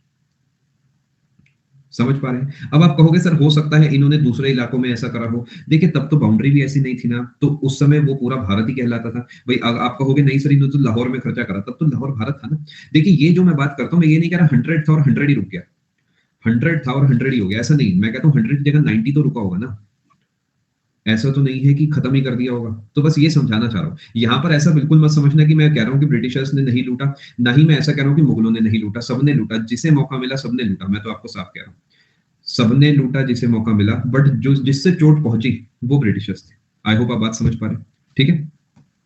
समझ पा रहे हैं? अब आप कहोगे सर, हो सकता है इन्होंने दूसरे इलाकों में ऐसा करा हो। देखिए, तब तो बाउंड्री भी ऐसी नहीं थी ना, तो उस समय वो पूरा भारत ही कहलाता था भाई। आप कहोगे नहीं सर, इन्होंने तो लाहौर में खर्चा करा, तब तो लाहौर भारत था ना। देखिए, ये जो मैं बात करता हूँ, मैं ये नहीं कह रहा 100 था और 100 ही रुक गया, 100 था और 100 ही हो गया, ऐसा नहीं। मैं कहता हूँ 100 की जगह 90 तो रुका होगा ना। ऐसा तो नहीं है कि खत्म ही कर दिया होगा। तो बस ये समझाना चाह रहा हूँ यहाँ पर। ऐसा बिल्कुल मत समझना कि मैं कह रहा हूँ कि ब्रिटिशर्स ने नहीं लूटा, ना ही मैं ऐसा कह रहा हूँ कि मुगलों ने नहीं लूटा। सबने लूटा, जिसे मौका मिला सबने लूटा। मैं तो आपको साफ कह रहा हूँ, सबने लूटा जिसे मौका मिला, बट जो जिससे चोट पहुंची वो ब्रिटिशर्स थे। आई होप आप बात समझ पा रहे हैं, ठीक है?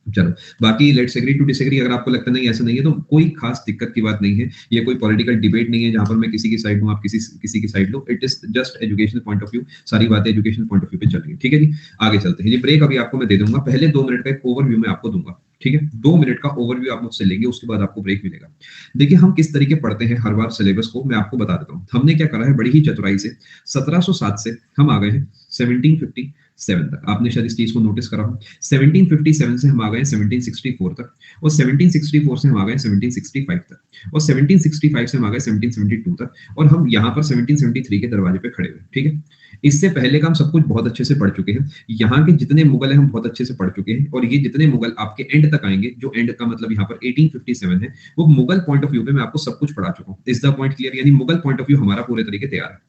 चलो, बाकी लेट्स एग्री टू डिसएग्री। अगर आपको लगता नहीं ऐसा नहीं है, तो कोई खास दिक्कत की बात नहीं है। ये कोई पॉलिटिकल डिबेट नहीं है जहां पर मैं किसी की साइड हूं, आप किसी किसी की side low. It is just educational point of view. सारी बातें एजुकेशनल पॉइंट ऑफ व्यू पे चल रही है, ठीक है जी? आगे चलते हैं। ये ब्रेक अभी आपको मैं दे दूंगा, पहले 2 मिनट का एक ओवरव्यू मैं आपको दूंगा, ठीक है? 2 मिनट का ओवरव्यू आप मुझसे लेंगे, उसके बाद आपको ब्रेक मिलेगा। देखिए, हम किस तरीके पढ़ते हैं हर बार सिलेबस को, मैं आपको बता देता हूँ। हमने क्या करा है बड़ी ही चतुराई से, 1707 से हम आ गए हैं 1757 तक। आपने शायद इस चीज को नोटिस करा हो। 1757 से हम आ गए 1764 तक, और 1764 से हम आ गए 1765 तक, और 1765 से हम आ गए 1772 तक, और हम यहाँ पर 1773 के दरवाजे पे खड़े हुए, ठीक है? इससे पहले का हम सब कुछ बहुत अच्छे से पढ़ चुके हैं। यहाँ के जितने मुगल हैं हम बहुत अच्छे से पढ़ चुके हैं, और ये जितने मुगल आपके एंड तक आएंगे, जो एंड का मतलब यहाँ पर 1857 है, वो मुगल पॉइंट ऑफ व्यू पे मैं आपको सब कुछ पढ़ा चुका हूँ। Is the point clear? यानी मुगल पॉइंट ऑफ व्यू हमारा पूरे तरीके तैयार है।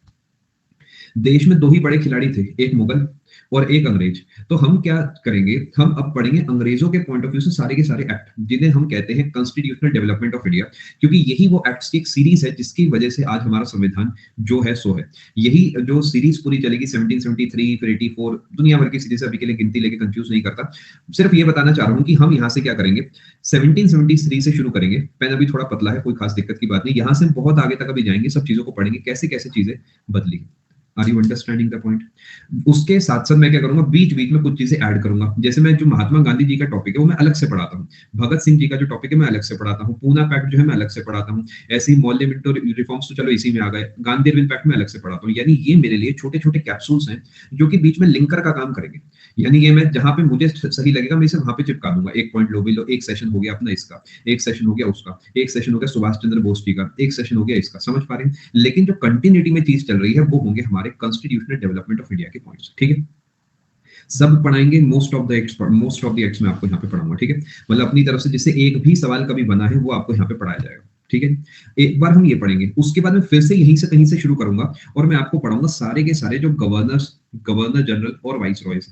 देश में दो ही बड़े खिलाड़ी थे, एक मुगल और एक अंग्रेज। तो हम क्या करेंगे, हम अब पढ़ेंगे अंग्रेजों के पॉइंट ऑफ व्यू से सारे के सारे एक्ट, जिन्हें हम कहते हैं कॉन्स्टिट्यूशनल डेवलपमेंट ऑफ इंडिया। क्योंकि यही वो एक्ट्स की एक सीरीज है जिसकी वजह से आज हमारा संविधान जो है सो है। यही जो सीरीज पूरी चलेगी 1773 फिर 84, दुनिया भर की सीरीज, अभी के लिए गिनती लेके कंफ्यूज नहीं करता। सिर्फ ये बताना चाह रहा हूँ कि हम यहाँ से क्या करेंगे, 1773 से शुरू करेंगे। पेन अभी थोड़ा पतला है, कोई खास दिक्कत की बात नहीं। यहाँ से बहुत आगे तक अभी जाएंगे, सब चीजों को पढ़ेंगे, कैसे कैसे चीजें बदली। Are you understanding the point? उसके साथ साथ मैं क्या करूंगा, बीच बीच में कुछ चीजें ऐड करूंगा। जैसे मैं जो महात्मा गांधी जी का टॉपिक है वो मैं अलग से पढ़ाता हूँ, भगत सिंह जी का जो टॉपिक है मैं अलग से पढ़ाता हूँ, पूना पैक्ट जो है मैं अलग से पढ़ाता हूँ। ऐसे ही मॉल्ले मिंटो रिफॉर्म्स तो चलो इसी में आ गए, गांधी इरविन पैक्ट में अलग से पढ़ाता हूँ। यानी ये मेरे लिए छोटे छोटे कैप्सूल्स हैं जो कि बीच में लिंकर का काम करेंगे। यानी ये मैं जहां पे मुझे सही लगेगा मैं इसे वहां पे चिपका दूंगा। एक पॉइंट लो भी लो, एक सेशन हो गया अपना इसका, एक सेशन हो गया उसका, एक सेशन हो गया सुभाष चंद्र बोस जी का, एक सेशन हो गया इसका। समझ पा रहे हैं? लेकिन जो कंटिन्यूटी में चीज चल रही है वो होंगे हमारे कॉन्स्टिट्यूशनल डेवलपमेंट ऑफ इंडिया के पॉइंट्स, ठीक है? सब पढ़ाएंगे, मोस्ट ऑफ द एक्ट्स मैं आपको यहाँ पे पढ़ाऊंगा, ठीक है? मतलब अपनी तरफ से जिससे एक भी सवाल कभी बना है वो आपको यहाँ पे पढ़ाया जाएगा, ठीक है? एक बार हम ये पढ़ेंगे, उसके बाद मैं फिर से यहीं से कहीं से शुरू करूंगा, और मैं आपको पढ़ाऊंगा सारे के सारे जो गवर्नर जनरल और वाइस रॉयज,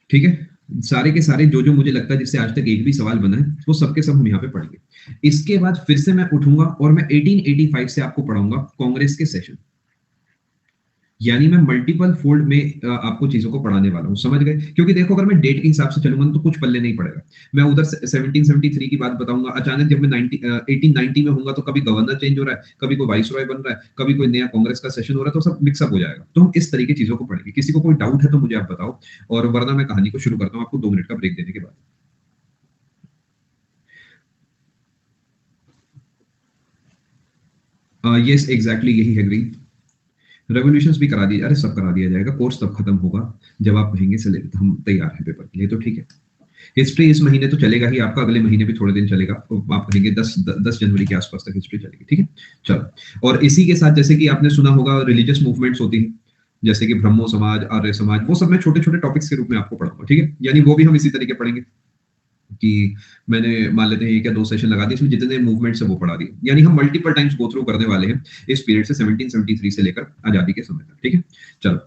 ठीक है? सारे के सारे जो जो मुझे लगता है जिससे आज तक एक भी सवाल बना है, वो सबके सब हम यहाँ पे पढ़ेंगे। इसके बाद फिर से मैं उठूंगा और मैं 1885 से आपको पढ़ाऊंगा कांग्रेस के सेशन। यानी मैं मल्टीपल फोल्ड में आपको चीजों को पढ़ाने वाला हूं, समझ गए? क्योंकि देखो, अगर मैं डेट के हिसाब से चलूंगा तो कुछ पल्ले नहीं पड़ेगा। मैं उधर 1773 की बात बताऊंगा, अचानक जब मैं 1890 में होऊंगा तो कभी गवर्नर चेंज हो रहा है, कभी कोई वाइस रॉय बन रहा है, कभी कोई नया कांग्रेस का सेशन हो रहा है, तो सब मिक्सअप हो जाएगा। तो हम इस तरीके चीजों को पढ़ेंगे। किसी को कोई डाउट है तो मुझे आप बताओ, और वरना मैं कहानी को शुरू करता हूँ आपको 2 मिनट का ब्रेक देने के बाद। यस, एग्जैक्टली यही है ग्रीन। रेवोल्यूशंस भी करा दिया, अरे सब करा दिया जाएगा। कोर्स तब खत्म होगा जब आप कहेंगे चले हम तैयार हैं पेपर के लिए, तो ठीक है। हिस्ट्री इस महीने तो चलेगा ही आपका, अगले महीने भी थोड़े दिन चलेगा, तो आप कहेंगे 10 जनवरी के आसपास तक हिस्ट्री चलेगी, ठीक है। चलो, और इसी के साथ जैसे कि आपने सुना होगा रिलीजियस मूवमेंट्स होती है, जैसे कि ब्रह्मो समाज, आर्य समाज, वो सब मैं छोटे छोटे टॉपिक्स के रूप में आपको पढ़ाऊंगा, ठीक है। यानी वो भी हम इसी तरीके पढ़ेंगे कि मैंने मान लेते हैं एक या दो सेशन लगा दिए, इसमें जितने मूवमेंट्स है वो पढ़ा दिए, यानी हम मल्टीपल टाइम्स गो थ्रू करने वाले हैं इस पीरियड से 1773 से लेकर आजादी के समय तक, ठीक है। चलो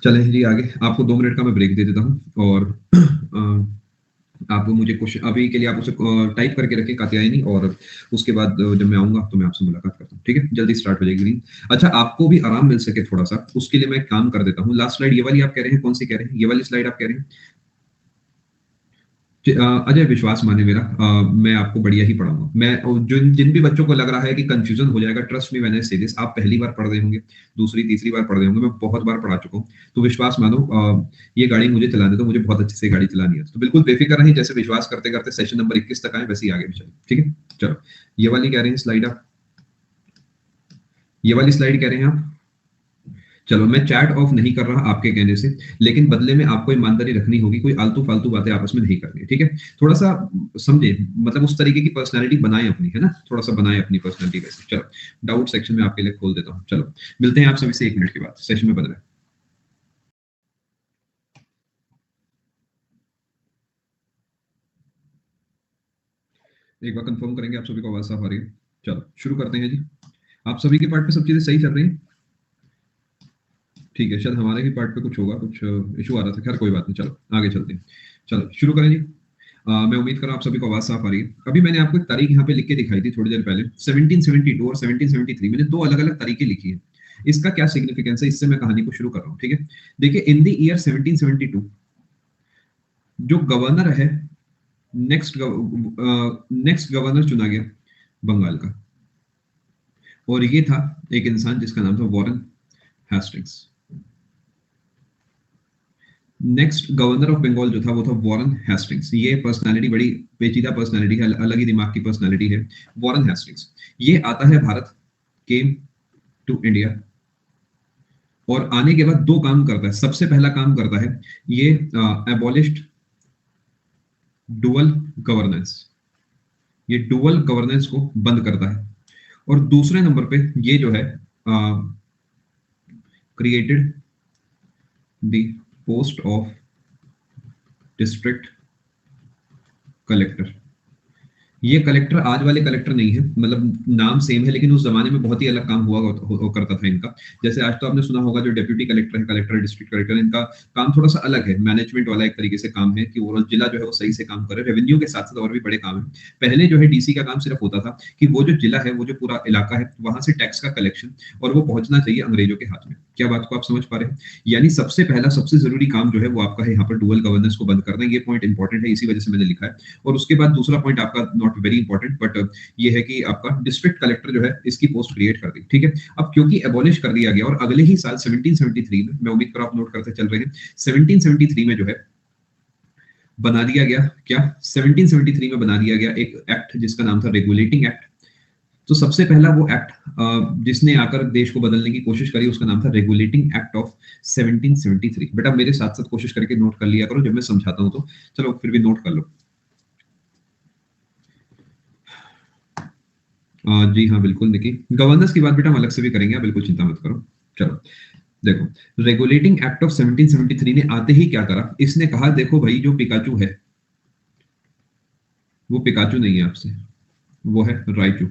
चलें जी आगे, आपको 2 मिनट का मैं ब्रेक दे देता हूँ, और आप मुझे क्वेश्चन अभी के लिए आप उसे टाइप करके रखें कात्यायनी, और उसके बाद जब मैं आऊंगा तो मैं आपसे मुलाकात करता हूँ, ठीक है। जल्दी स्टार्ट हो जाएगी रीडिंग। अच्छा, आपको भी आराम मिल सके थोड़ा सा, उसके लिए मैं एक काम कर देता हूँ। लास्ट स्लाइड ये वाली आप कह रहे हैं, कौन सी कह रहे हैं, ये वाली स्लाइड आप कह रहे हैं? अजय, विश्वास माने मेरा, मैं आपको बढ़िया ही पढ़ाऊंगा। मैं जिन जिन भी बच्चों को लग रहा है कि कंफ्यूजन हो जाएगा, ट्रस्ट मी व्हेन आई से दिस, आप पहली बार पढ़ रहे होंगे, दूसरी तीसरी बार पढ़ रहे होंगे, मैं बहुत बार पढ़ा चुका हूँ, तो विश्वास मानो, ये गाड़ी मुझे चलाने दो, मुझे बहुत अच्छे से गाड़ी चलानी है, तो बिल्कुल बेफिक्र रहें, जैसे विश्वास करते करते सेशन नंबर 21 तक आए वैसे ही आगे भी चले, ठीक है। चलो, ये वाली कह रहे हैं स्लाइड आप, ये वाली स्लाइड कह रहे हैं आप। चलो, मैं चैट ऑफ नहीं कर रहा आपके कहने से, लेकिन बदले में आपको ईमानदारी रखनी होगी, कोई आलतू फालतू बातें आपस में नहीं करनी है, ठीक है। थोड़ा सा समझे, मतलब उस तरीके की पर्सनालिटी बनाए अपनी, है ना, थोड़ा सा बनाए अपनी पर्सनालिटी वैसे। चलो, डाउट सेक्शन में आपके लिए खोल देता हूँ। चलो, मिलते हैं आप सभी से 1 मिनट के बाद, सेशन में बन रहे हैं। एक बार कंफर्म करेंगे आप सभी को आवाज साफ आ रही है? चलो शुरू करते हैं जी। आप सभी के पार्ट पे सब चीजें सही चल रही हैं? ठीक है, शायद हमारे ही पार्ट पे कुछ होगा, कुछ इशू आ रहा था, खैर कोई बात नहीं, चलो आगे चलते हैं। चलो शुरू करें जी। मैं उम्मीद कर रहा हूँ आप सभी को आवाज साफ आ रही है। अभी मैंने आपको एक तारीख यहाँ पे लिख के दिखाई थी थोड़ी देर पहले, 1772 और 1773, मैंने दो अलग अलग तारीखें लिखी है। इसका क्या सिग्निफिकेंस है, इससे मैं कहानी को शुरू कर रहा हूँ, ठीक है। देखिए, इन द ईयर 1772 जो गवर्नर है, नेक्स्ट गवर्नर चुना गया बंगाल का, और ये था एक इंसान जिसका नाम था Warren Hastings. Next governor of Bengal जो था वो था वॉरेन हेस्टिंग्स। ये पर्सनालिटी बड़ी पेचीदा पर्सनालिटी है, अलग ही दिमाग की पर्सनालिटी है, वॉरेन हेस्टिंग्स। ये आता है भारत, केम टू इंडिया, और आने के बाद दो काम करता है। सबसे पहला काम करता है, ये एबॉलिश्ड डुअल गवर्नेंस, ये डुअल गवर्नेंस को बंद करता है। और दूसरे नंबर पे ये जो है created the post of district collector. ये कलेक्टर आज वाले कलेक्टर नहीं है, मतलब नाम सेम है, लेकिन उस जमाने में बहुत ही अलग काम हुआ करता था इनका। जैसे आज तो आपने सुना होगा जो डेप्यूटी कलेक्टर है, कलेक्टर, डिस्ट्रिक्ट कलेक्टर, इनका काम थोड़ा सा अलग है, मैनेजमेंट वाला एक तरीके से काम है कि वो जिला जो है वो सही से काम करे। रेवेन्यू के साथ साथ और भी बड़े काम है। पहले जो है डीसी का काम सिर्फ होता था कि वो जो जिला है, वो जो पूरा इलाका है, वहां से टैक्स का कलेक्शन, और वो पहुंचना चाहिए अंग्रेजों के हाथ में। क्या बात को आप समझ पा रहे हैं? यानी सबसे पहला सबसे जरूरी काम जो है वो आपका है यहाँ पर डुअल गवर्नेंस को बंद करना। ये पॉइंट इंपॉर्टेंट है, इसी वजह से मैंने लिखा है। और उसके बाद दूसरा पॉइंट आपका नॉट वेरी इंपॉर्टेंट, बट ये है कि आपका डिस्ट्रिक्ट कलेक्टर जो है इसकी पोस्ट क्रिएट कर दी, ठीक है। अब क्योंकि एबॉलिश कर दिया गया, और अगले ही साल 1773 में, मैं उम्मीद कर आप नोट करते चल रहे हैं, 1773 में जो है बना दिया गया क्या, 1773 में बना दिया गया एक एक्ट जिसका नाम था रेगुलेटिंग एक्ट। तो सबसे पहला वो एक्ट जिसने आकर देश को बदलने की कोशिश करी, उसका नाम था रेगुलेटिंग एक्ट ऑफ 1773। बेटा मेरे साथ साथ कोशिश करके नोट कर लिया करो जब मैं समझाता हूं, तो चलो फिर भी नोट कर लो। जी हाँ बिल्कुल निकी, गवर्नेंस की बात बेटा हम अलग से भी करेंगे, आप बिल्कुल चिंता मत करो। चलो देखो, रेगुलेटिंग एक्ट ऑफ 1773 ने आते ही क्या करा, इसने कहा देखो भाई, जो पिकाचू है वो पिकाचू नहीं है आपसे, वो है रायचू।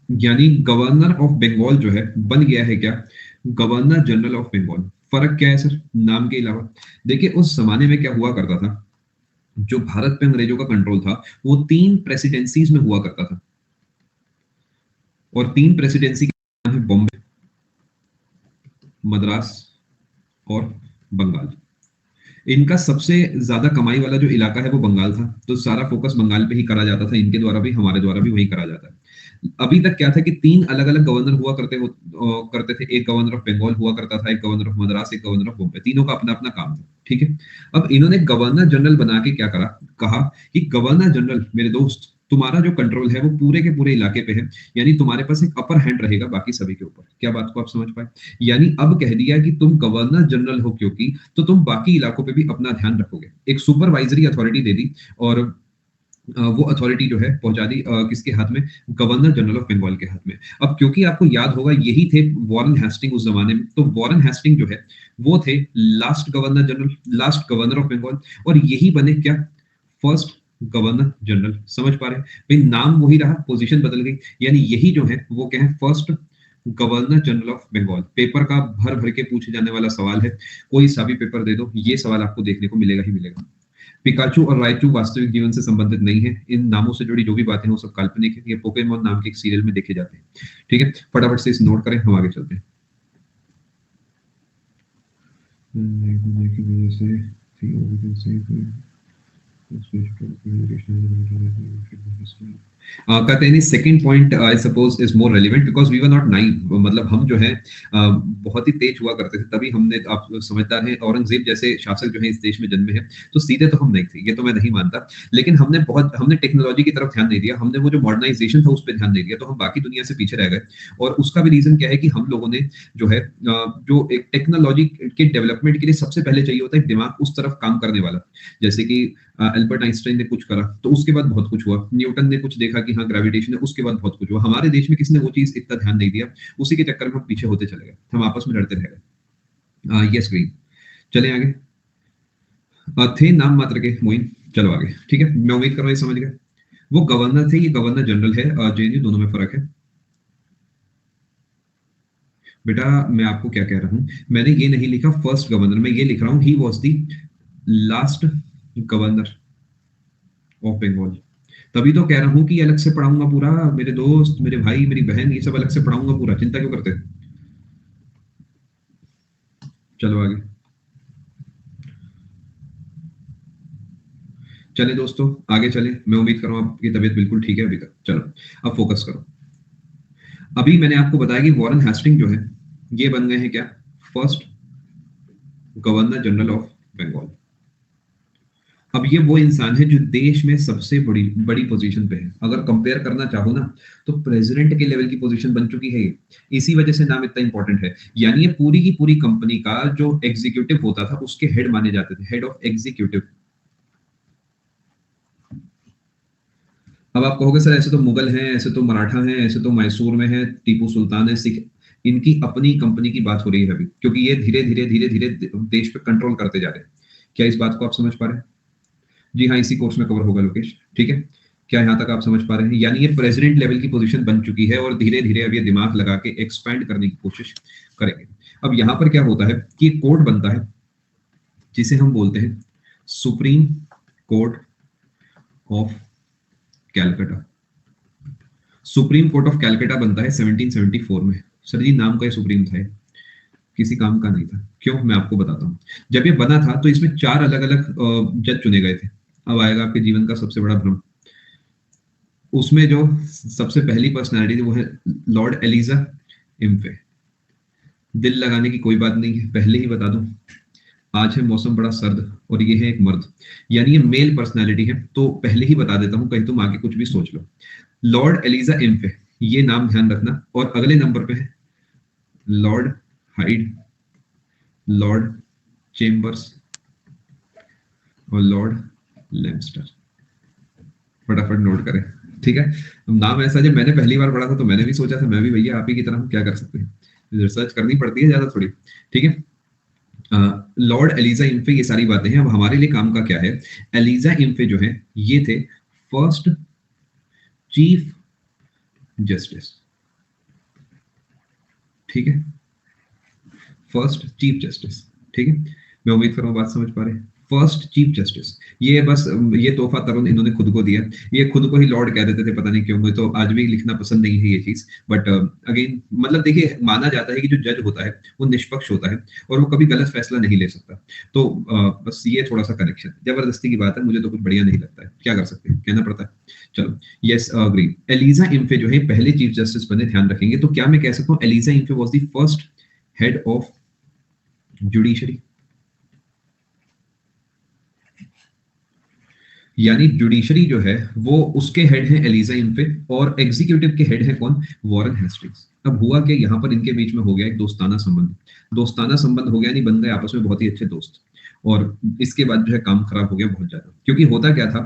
यानी गवर्नर ऑफ बंगाल जो है बन गया है क्या, गवर्नर जनरल ऑफ बंगाल। फर्क क्या है सर, नाम के अलावा? देखिए उस जमाने में क्या हुआ करता था, जो भारत पे अंग्रेजों का कंट्रोल था वो 3 प्रेसिडेंसीज में हुआ करता था, और 3 प्रेसिडेंसी के नाम है बॉम्बे, मद्रास और बंगाल। इनका सबसे ज्यादा कमाई वाला जो इलाका है वो बंगाल था, तो सारा फोकस बंगाल पे ही करा जाता था, इनके द्वारा भी हमारे द्वारा भी वही करा जाता है। अभी तक क्या था कि 3 अलग अलग गवर्नर हुआ करते थे। एक गवर्नर ऑफ बंगाल हुआ करता था, एक गवर्नर ऑफ मद्रास, एक गवर्नर ऑफ बॉम्बे, तीनों का अपना अपना काम था, ठीक है। अब इन्होंने गवर्नर जनरल बना के क्या करा, कहा कि गवर्नर जनरल मेरे दोस्त तुम्हारा जो कंट्रोल है वो पूरे के पूरे इलाके पे है, यानी तुम्हारे पास एक अपर हैंड रहेगा बाकी सभी के ऊपर। क्या बात को आप समझ पाए? यानी अब कह दिया कि तुम गवर्नर जनरल हो क्योंकि, तो तुम बाकी इलाकों पे भी अपना ध्यान रखोगे। एक सुपरवाइजरी अथॉरिटी दे दी, और वो अथॉरिटी जो है पहुंचा दी किसके हाथ में? गवर्नर जनरल ऑफ बंगाल के हाथ में। अब क्योंकि आपको याद होगा यही थे वॉरेन हेस्टिंग उस जमाने में, तो वॉरेन हेस्टिंग जो है वो थे last governor general, last governor of Bengal, और यही बने क्या? First governor general. समझ पा रहे हैं भाई? नाम वही रहा, पोजीशन बदल गई, यानी यही जो है वो क्या है? First governor general of Bengal. Paper का भर भर के पूछे जाने वाला सवाल है, कोई सा भी पेपर दे दो ये सवाल आपको देखने को मिलेगा ही मिलेगा। पिकाचू और राइचू वास्तविक जीवन से संबंधित नहीं है, इन नामों से जुड़ी जो भी बातें हैं वो सब काल्पनिक है, ये पोकेमोन नाम के एक सीरियल में देखे जाते हैं। ठीक है, फटाफट से इस नोट करें, हम आगे चलते हैं। की वजह से कहते हैं second point I suppose is more relevant because we were not naive, मतलब हम जो है बहुत ही तेज हुआ करते थे तभी हमने, आप समझदार हैं, औरंगजेब जैसे शासक जो है इस देश में जन्मे हैं, तो सीधे तो हम नहीं थे, ये तो मैं नहीं मानता, लेकिन हमने टेक्नोलॉजी की तरफ ध्यान नहीं दिया, हमने वो जो मॉडर्नाइजेशन था उस पर ध्यान नहीं दिया, तो हम बाकी दुनिया से पीछे रह गए। और उसका भी रीजन क्या है कि हम लोगों ने जो है जो एक टेक्नोलॉजी के डेवलपमेंट के लिए सबसे पहले चाहिए होता है दिमाग उस तरफ काम करने वाला। जैसे कि अल्बर्ट आइंस्टाइन ने कुछ करा तो उसके बाद बहुत कुछ हुआ, न्यूटन ने कुछ देखा कि हाँ ग्रेविटेशन है, उसके बाद बहुत कुछ हुआ। हमारे देश में किसी ने वो चीज इतना ध्यान नहीं दिया, उसी के चक्कर में हम पीछे होते चले गए, हम आपस में लड़ते रह गए। यस ग्रीन, चले आगे। थे नाम मात्र के मोइन, चलो आगे। ठीक है, मैं उम्मीद कर रहा हूँ समझ गए। वो गवर्नर थे, ये गवर्नर जनरल है, जेएनयू, दोनों में फर्क है। बेटा मैं आपको क्या कह रहा हूँ, मैंने ये नहीं लिखा फर्स्ट गवर्नर, मैं ये लिख रहा हूँ he was the last governor of Bengal. तभी तो कह रहा हूं कि अलग से पढ़ाऊंगा पूरा, मेरे दोस्त, मेरे भाई, मेरी बहन, ये सब अलग से पढ़ाऊंगा पूरा, चिंता क्यों करते? चलो आगे चले दोस्तों, आगे चले। मैं उम्मीद कर रहा हूं आपकी तबीयत बिल्कुल ठीक है अभी तक। चलो अब फोकस करो। अभी मैंने आपको बताया कि वॉरेन हेस्टिंग जो है ये बन गए हैं क्या? First governor general of Bengal. अब ये वो इंसान है जो देश में सबसे बड़ी बड़ी पोजीशन पे है। अगर कंपेयर करना चाहो ना तो प्रेसिडेंट के लेवल की पोजीशन बन चुकी है ये, इसी वजह से नाम इतना इंपॉर्टेंट है। यानी ये पूरी की पूरी कंपनी का जो एग्जीक्यूटिव होता था उसके हेड माने जाते थे, हेड ऑफ एग्जीक्यूटिव। अब आप कहोगे सर ऐसे तो मुगल हैं, ऐसे तो मराठा हैं, ऐसे तो मैसूर में है, टीपू सुल्तान है, सिख, इनकी अपनी कंपनी की बात हो रही है अभी, क्योंकि ये धीरे धीरे धीरे धीरे देश पे कंट्रोल करते जा रहे हैं। क्या इस बात को आप समझ पा रहे हैं? जी हाँ, इसी कोर्स में कवर होगा लोकेश। ठीक है, क्या यहाँ तक आप समझ पा रहे हैं? यानी ये प्रेसिडेंट लेवल की पोजीशन बन चुकी है और धीरे धीरे अब ये दिमाग लगा के एक्सपैंड करने की कोशिश करेंगे। अब यहाँ पर क्या होता है कि कोड बनता है जिसे हम बोलते हैं supreme court of Calcutta. Supreme court of Calcutta बनता है 1774 में। सर जी नाम का ये सुप्रीम था, किसी काम का नहीं था। क्यों, मैं आपको बताता हूँ। जब ये बना था तो इसमें 4 अलग अलग जज चुने गए थे। अब आएगा आपके जीवन का सबसे बड़ा भ्रम। उसमें जो सबसे पहली पर्सनैलिटी थी वो है लॉर्ड एलिजा इम्फे। दिल लगाने की कोई बात नहीं है, पहले ही बता दूं, आज है मौसम बड़ा सर्द और ये है एक मर्द, यानी ये मेल पर्सनैलिटी है, तो पहले ही बता देता हूं कहीं तुम आगे कुछ भी सोच लो। लॉर्ड एलिजा इम्फे, ये नाम ध्यान रखना। और अगले नंबर पे है लॉर्ड हाइड, लॉर्ड चेम्बर्स और लॉर्ड लेम्स्टर। फटाफट नोट करें। ठीक है, नाम ऐसा जब मैंने पहली बार पढ़ा था तो मैंने भी सोचा था मैं भी भैया आप ही की तरह हूं, क्या कर सकते हैं, रिसर्च करनी पड़ती है ज्यादा थोड़ी। ठीक है, लॉर्ड एलिजा इम्फे, ये सारी बातें हैं। अब हमारे लिए काम का क्या है? एलिजा इम्फे जो है ये थे फर्स्ट चीफ जस्टिस। ठीक है, फर्स्ट चीफ जस्टिस। ठीक है, मैं उम्मीद कर रहा हूँ बात समझ पा रहे हैं। फर्स्ट चीफ जस्टिस, ये बस ये तोहफा तरुण इन्होंने खुद को दिया। ये खुद को ही लॉर्ड कह देते थे, पता नहीं क्यों, मुझे तो आज भी लिखना पसंद नहीं है ये चीज। बट अगेन मतलब देखिए, माना जाता है कि जो जज होता है वो निष्पक्ष होता है और वो कभी गलत फैसला नहीं ले सकता। तो बस ये थोड़ा सा कनेक्शन, जबरदस्ती की बात है, मुझे तो कुछ बढ़िया नहीं लगता है, क्या कर सकते हैं, कहना पड़ता है। चलो यस अग्री। एलिजा इम्फे जो है पहले चीफ जस्टिस बने, ध्यान रखेंगे। तो क्या मैं कह सकता हूँ Elijah Impey was the first head of judiciary. यानी जुडिशरी जो है वो उसके हेड हैं एलिजा इम्फे और एग्जीक्यूटिव के हेड है कौन, वॉरेन हेस्टिंग्स। अब हुआ कि यहाँ पर इनके बीच में हो गया एक दोस्ताना संबंध, दोस्ताना संबंध हो गया, नहीं बन गए आपस में बहुत ही अच्छे दोस्त। और इसके बाद जो है काम खराब हो गया बहुत ज्यादा, क्योंकि होता क्या था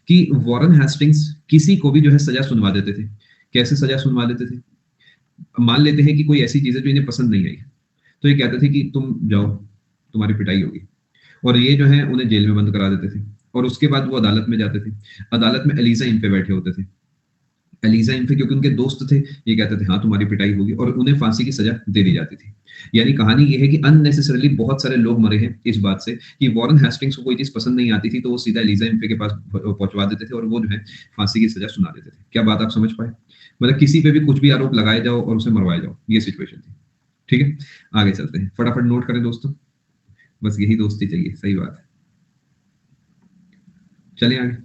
कि वॉरेन हेस्टिंग्स किसी को भी जो है सजा सुनवा देते थे। कैसे सजा सुनवा देते थे, मान लेते हैं कि कोई ऐसी चीज है जो इन्हें पसंद नहीं आई, तो ये कहते थे कि तुम जाओ, तुम्हारी पिटाई होगी, और ये जो है उन्हें जेल में बंद करा देते थे। और उसके बाद वो अदालत में जाते थे, अदालत में एलिजा इन पे बैठे होते थे। एलिजा इन पे क्योंकि उनके दोस्त थे, ये कहते थे हाँ तुम्हारी पिटाई होगी, और उन्हें फांसी की सजा दे दी जाती थी। यानी कहानी ये है कि अननेसेसरली बहुत सारे लोग मरे हैं इस बात से कि वॉरेन हेस्टिंग्स को कोई चीज पसंद नहीं आती थी, तो वो सीधा एलिजा इम्फे के पास पहुंचवा देते थे और वो जो है फांसी की सजा सुना देते थे। क्या बात आप समझ पाए? मतलब किसी पे भी कुछ भी आरोप लगाए जाओ और उसे मरवाए जाओ, ये सिचुएशन थी। ठीक है, आगे चलते हैं, फटाफट नोट करें दोस्तों, बस यही दोस्ती चाहिए, सही बात है। चलिए आगे।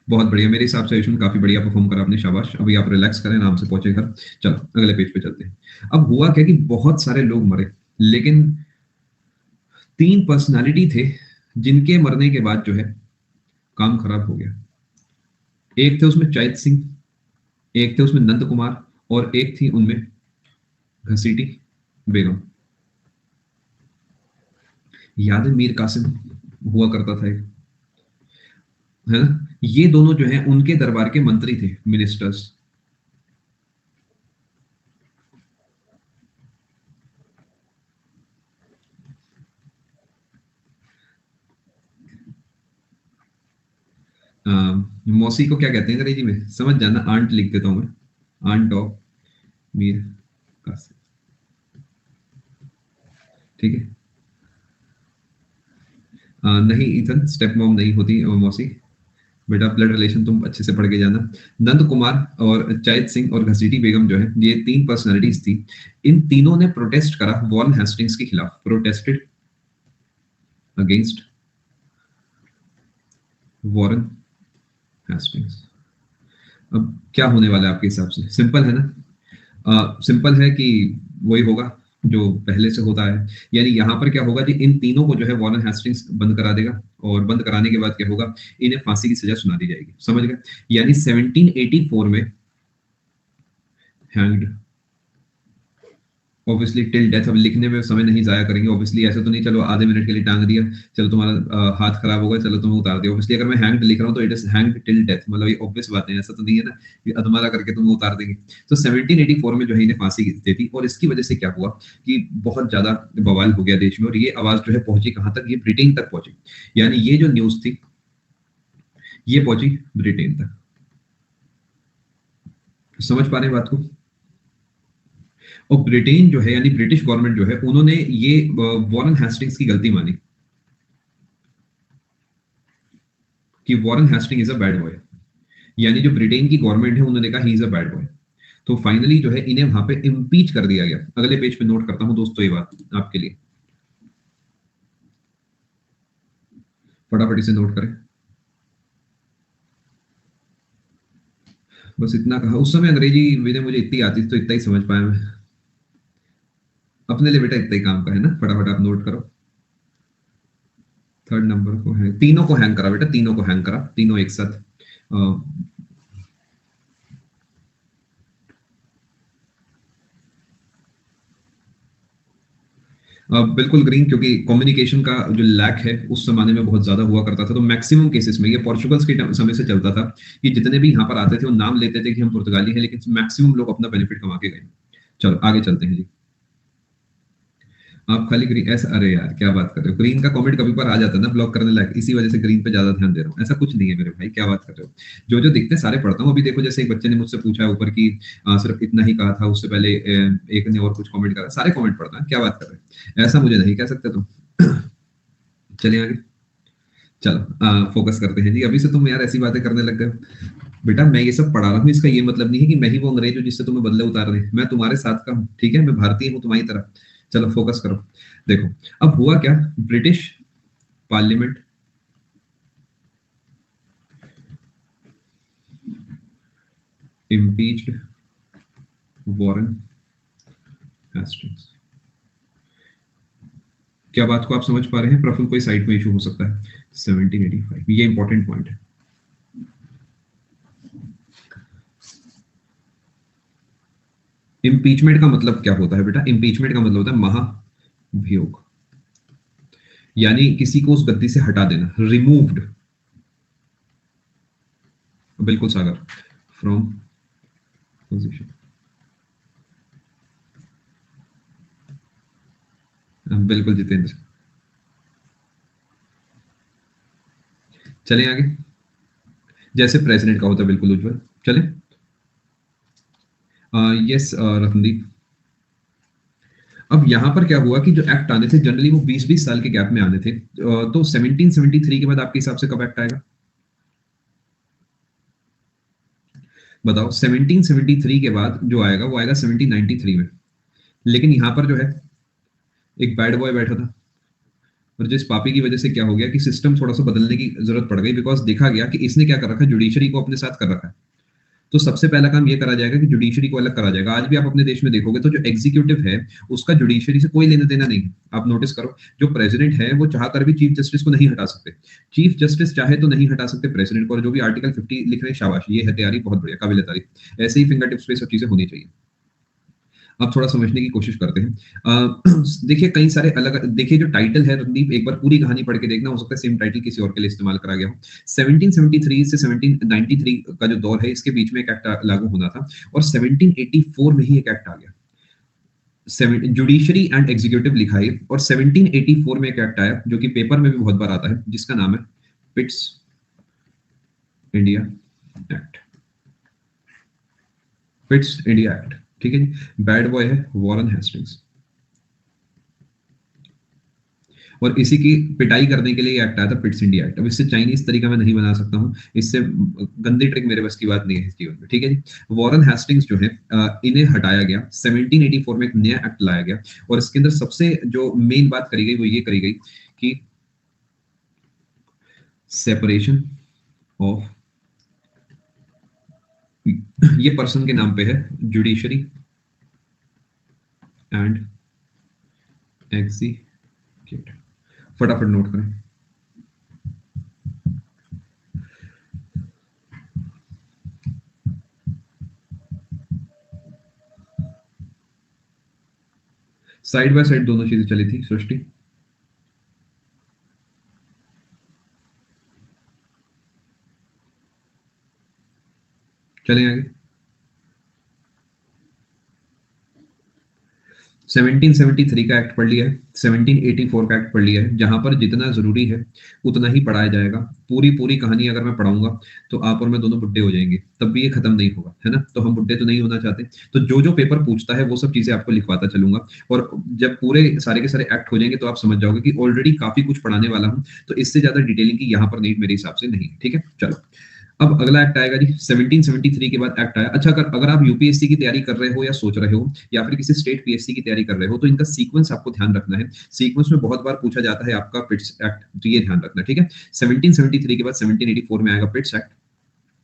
बहुत बढ़िया, मेरे हिसाब से आयुष्मान काफी बढ़िया परफॉर्म करा आपने, शाबाश। अभी आप रिलैक्स करें, आराम से पहुंचे घर। चलो अगले पेज पे चलते हैं। अब हुआ क्या कि बहुत सारे लोग मरे, लेकिन तीन पर्सनालिटी थे जिनके मरने के बाद जो है काम खराब हो गया। एक थे उसमें चैत सिंह, एक थे उसमें नंद कुमार, और एक थी उनमें घसीटी बेगम। याद है मीर कासिम हुआ करता था एक, है ना? ये दोनों जो है उनके दरबार के मंत्री थे, मिनिस्टर्स। मौसी को क्या कहते हैं अंग्रेजी में, समझ जाना, आंट लिख देता हूं मैं, आंट ऑफ मीर कासिम। ठीक है। नहीं इथन, स्टेप मॉम नहीं होती मौसी, बेटा ब्लड रिलेशन तुम अच्छे से पढ़ के जाना। नंद कुमार और चैत सिंह और घसीटी बेगम जो है, ये तीन पर्सनालिटीज थी। इन तीनों ने प्रोटेस्ट करा वॉरेन हेस्टिंग्स के खिलाफ, प्रोटेस्टेड अगेंस्ट वॉरेन हेस्टिंग्स। अब क्या होने वाला है आपके हिसाब से? सिंपल है ना? सिंपल है कि वही होगा जो पहले से होता है। यानी यहाँ पर क्या होगा कि इन तीनों को जो है वॉरेन हेस्टिंग्स बंद करा देगा, और बंद कराने के बाद क्या होगा, इन्हें फांसी की सजा सुना दी जाएगी। समझ गए? यानी 1784 में हैंग्ड, ऑब्वियसली टिल डेथ। अब लिखने में समय नहीं जाया करेंगे, ऑब्वियसली ऐसा तो नहीं चलो आधे मिनट के लिए टांग दिया, चलो तुम्हारा हाथ खराब होगा, चलो तुम्हें उतार दिया। ऑब्वियसली अगर मैं हैंग्ड लिख रहा हूँ तो it is hanged till death, मतलब ये ऑब्वियस बात है, ऐसा तो नहीं है ना कि अधमरा करके तुम्हें उतार देंगे। तो 1784 में जो है इन्हें फांसी दे दी, और इसकी वजह से क्या हुआ कि बहुत ज्यादा बवाल हो गया देश में, और ये आवाज जो है पहुंची कहां तक, ये ब्रिटेन तक पहुंची। यानी ये जो न्यूज थी ये पहुंची ब्रिटेन तक। समझ पा रहे हैं बात को? और ब्रिटेन जो है यानी ब्रिटिश गवर्नमेंट जो है, उन्होंने ये वॉरेन हेस्टिंग्स की गलती मानी कि Warren Hasting is a bad boy. यानी जो ब्रिटेन की गवर्नमेंट है उन्होंने कहा he is a bad boy. तो फाइनली जो है इन्हें वहां पे इम्पीच कर दिया गया। अगले पेज पे नोट करता हूं दोस्तों ये बात आपके लिए, फटाफट इसे नोट करें। बस इतना कहा, उस समय अंग्रेजी विनय मुझे इतनी आती थी तो इतना ही समझ पाया मैं। अपने लिए बेटा इतना ही काम का है ना, फटाफट आप नोट करो। थर्ड नंबर को है, तीनों को हैंग करा बेटा, तीनों को हैंग करा, तीनों एक साथ। बिल्कुल ग्रीन, क्योंकि कम्युनिकेशन का जो लैक है उस जमाने में बहुत ज्यादा हुआ करता था, तो मैक्सिमम केसेस में ये पोर्चुगल्स के समय से चलता था कि जितने भी यहाँ पर आते थे वो नाम लेते थे कि हम पुर्तगाली हैं, लेकिन मैक्सिमम लोग अपना बेनिफिट कमा के गए। चलो आगे चलते हैं जी। आप खाली ग्रीन ऐसा, अरे यार क्या बात कर रहे हो, ग्रीन का कमेंट कभी पर आ जाता है ना ब्लॉक करने लायक, इसी वजह से ग्रीन पे ज्यादा ध्यान दे रहा हूँ। ऐसा कुछ नहीं है मेरे भाई, क्या बात कर रहे हो? जो जो दिखते हैं सारे पढ़ता हूँ। अभी देखो जैसे एक बच्चे ने मुझसे पूछा है ऊपर की, सिर्फ इतना ही कहा था, उससे पहले एक ने और कुछ कमेंट करा, सारे कमेंट पढ़ता है। क्या बात कर रहे हैं, ऐसा मुझे नहीं कह सकते तुम। चलिए आगे। चलो फोकस करते हैं जी। अभी से तुम यार ऐसी बातें करने लग गए हो। बेटा मैं ये सब पढ़ा रहा हूँ, इसका ये मतलब नहीं है कि मैं ही वो अंग्रेज हूँ जिससे तुम्हें बदले उतार रहे हैं। मैं तुम्हारे साथ का हूँ, ठीक है, मैं भारतीय हूँ तुम्हारी तरह। चलो फोकस करो। देखो अब हुआ क्या, British parliament impeached Warren Hastings. क्या बात को आप समझ पा रहे हैं? प्रफुल्ल, कोई साइट में इशू हो सकता है? 1785, ये इंपॉर्टेंट पॉइंट है। इम्पीचमेंट का मतलब क्या होता है बेटा? इम्पीचमेंट का मतलब होता है महाभियोग, यानी किसी को उस गद्दी से हटा देना, रिमूव्ड। बिल्कुल सागर, फ्रॉम पोजीशन। बिल्कुल जितेंद्र, चलें आगे। जैसे प्रेसिडेंट का होता है, बिल्कुल उज्जवल, चले। यस रतनदीप। अब यहां पर क्या हुआ कि जो एक्ट आने थे जनरली वो 20-20 साल के गैप में आने थे। तो 1773 के बाद आपके हिसाब से कब एक्ट आएगा? बताओ, 1773 के बाद जो आएगा वो आएगा 1793 में। लेकिन यहां पर जो है एक बैड बॉय बैठा था, और जिस पापी की वजह से क्या हो गया कि सिस्टम थोड़ा सा बदलने की जरूरत पड़ गई, बिकॉज देखा गया कि इसने क्या कर रखा है, जुडिशरी को अपने साथ कर रखा है। तो सबसे पहला काम ये करा जाएगा कि जुडिशरी को अलग करा जाएगा। आज भी आप अपने देश में देखोगे तो जो एग्जीक्यूटिव है उसका जुडिशरी से कोई लेना देना नहीं है। आप नोटिस करो, जो प्रेसिडेंट है वो चाहकर भी चीफ जस्टिस को नहीं हटा सकते। चीफ जस्टिस चाहे तो नहीं हटा सकते प्रेसिडेंट को, और जो भी आर्टिकल 50 लिख रहे हैं, शाबाश, ये है तैयारी, बहुत बढ़िया, काबिल तारीफ। ऐसे ही फिंगर टिप्स पे सब चीजें होनी चाहिए। अब थोड़ा समझने की कोशिश करते हैं। देखिए कई सारे अलग, देखिए जो टाइटल है रणदीप, एक बार पूरी कहानी पढ़ के देखना, हो सकता है सेम टाइटल किसी और के लिए इस्तेमाल करा गया हो। 1773 से 1793 का जो दौर है, इसके बीच में एक एक्ट लागू होना था, और 1784 में ही एक एक्ट आ गया, जुडिशरी एंड एग्जीक्यूटिव लिखा है, और 1784 में एक एक्ट आया जो कि पेपर में भी बहुत बार आता है, जिसका नाम है Pitt's India act. Pitt's India act, ठीक है जी। बैड बॉय है वॉरेन हेस्टिंग्स, और इसी की पिटाई करने के लिए एक्ट आया था, पिट्स इंडिया एक्ट। अब इससे चाइनीज तरीका मैं नहीं बना सकता हूँ, इससे गंदी ट्रिक मेरे बस की बात नहीं है इस जीवन में, ठीक है जी। वॉरेन हेस्टिंग्स जो है, इन्हें हटाया गया, 1784 में एक नया एक्ट लाया गया, और इसके अंदर सबसे जो मेन बात करी गई वो ये करी गई कि सेपरेशन ऑफ, ये पर्सन के नाम पे है, जुडिशरी एंड एग्जीक्यूटिव। फटाफट नोट करें। साइड बाय साइड दोनों चीजें चली थी सृष्टि। चलें आगे। 1773 का एक्ट पढ़ लिया है, 1784 का एक्ट पढ़ लिया है, जहां पर जितना जरूरी है उतना ही पढ़ाया जाएगा। पूरी पूरी कहानी अगर मैं पढ़ाऊंगा तो आप और मैं दोनों बुड्ढे हो जाएंगे, तब भी ये खत्म नहीं होगा, है ना? तो हम बुड्ढे तो नहीं होना चाहते। तो जो जो पेपर पूछता है वो सब चीजें आपको लिखवाता चलूंगा, और जब पूरे सारे के सारे एक्ट हो जाएंगे तो आप समझ जाओगे कि ऑलरेडी काफी कुछ पढ़ाने वाला हूं, तो इससे ज्यादा डिटेलिंग की यहाँ पर नीड मेरे हिसाब से नहीं है, ठीक है। चलो, अब अगला एक्ट आएगा जी, 1773 के बाद एक्ट आया। अच्छा, अगर आप यूपीएससी की तैयारी कर रहे हो या सोच रहे हो, या फिर किसी स्टेट पीएससी की तैयारी कर रहे हो, तो इनका सीक्वेंस आपको ध्यान रखना है। सीक्वेंस में बहुत बार पूछा जाता है आपका पिट्स एक्ट, तो ये ध्यान रखना, ठीक है। 1773 के बाद 1784 में आएगा पिट्स एक्ट,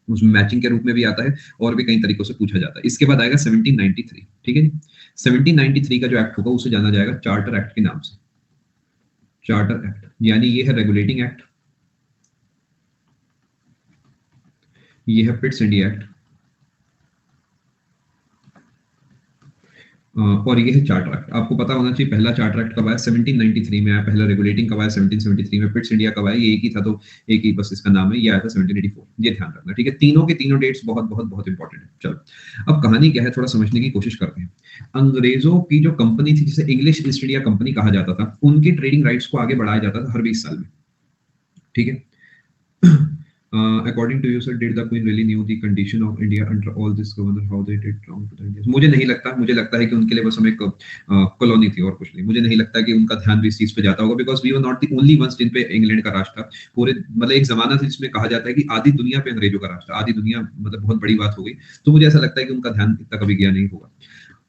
उसमें मैचिंग के रूप में भी आता है, और भी कई तरीकों से पूछा जाता है। इसके बाद आएगा 1793, ठीक है जी। 1793 का जो एक्ट होगा उसे जाना जाएगा चार्टर एक्ट के नाम से। चार्टर एक्ट यानी ये है रेगुलेटिंग एक्ट, ये है पिट्स इंडिया एक्ट, और ये है चार्टर एक्ट। आपको पता होना चाहिए पहला चार्टर एक्ट कब आया, 1793 में आया। पहला रेगुलेटिंग कब आया, 1773 में। पिट्स इंडिया कब आया, ये एक ही था, तो एक ही बस इसका नाम है, ये आया था 1784। ये ध्यान रखना, ठीक है। तीनों के तीनों डेट्स बहुत बहुत बहुत इंपॉर्टेंट है। चलो, अब कहानी क्या है थोड़ा समझने की कोशिश करते हैं। अंग्रेजों की जो कंपनी थी, जिसे इंग्लिश ईस्ट इंडिया कंपनी कहा जाता था, उनके ट्रेडिंग राइट्स को आगे बढ़ाया जाता था हर 20 साल में, ठीक है। According to you, sir, did the Queen really knew the condition of India under all this governor, how they did wrong to the Indians? मुझे नहीं लगता, मुझे लगता है कि उनके लिए बस हम एक कॉलोनी थी और कुछ नहीं। मुझे नहीं लगता कि उनका ध्यान भी इस चीज पे जाता होगा, because we were not the only ones जिन पे इंग्लैंड का राज था। पूरे मतलब एक जमाना था जिसमें कहा जाता है कि आधी दुनिया पे अंग्रेजों का राज था। आधी दुनिया मतलब बहुत बड़ी बात हो गई। तो मुझे ऐसा लगता है कि उनका ध्यान इतना कभी गया नहीं होगा।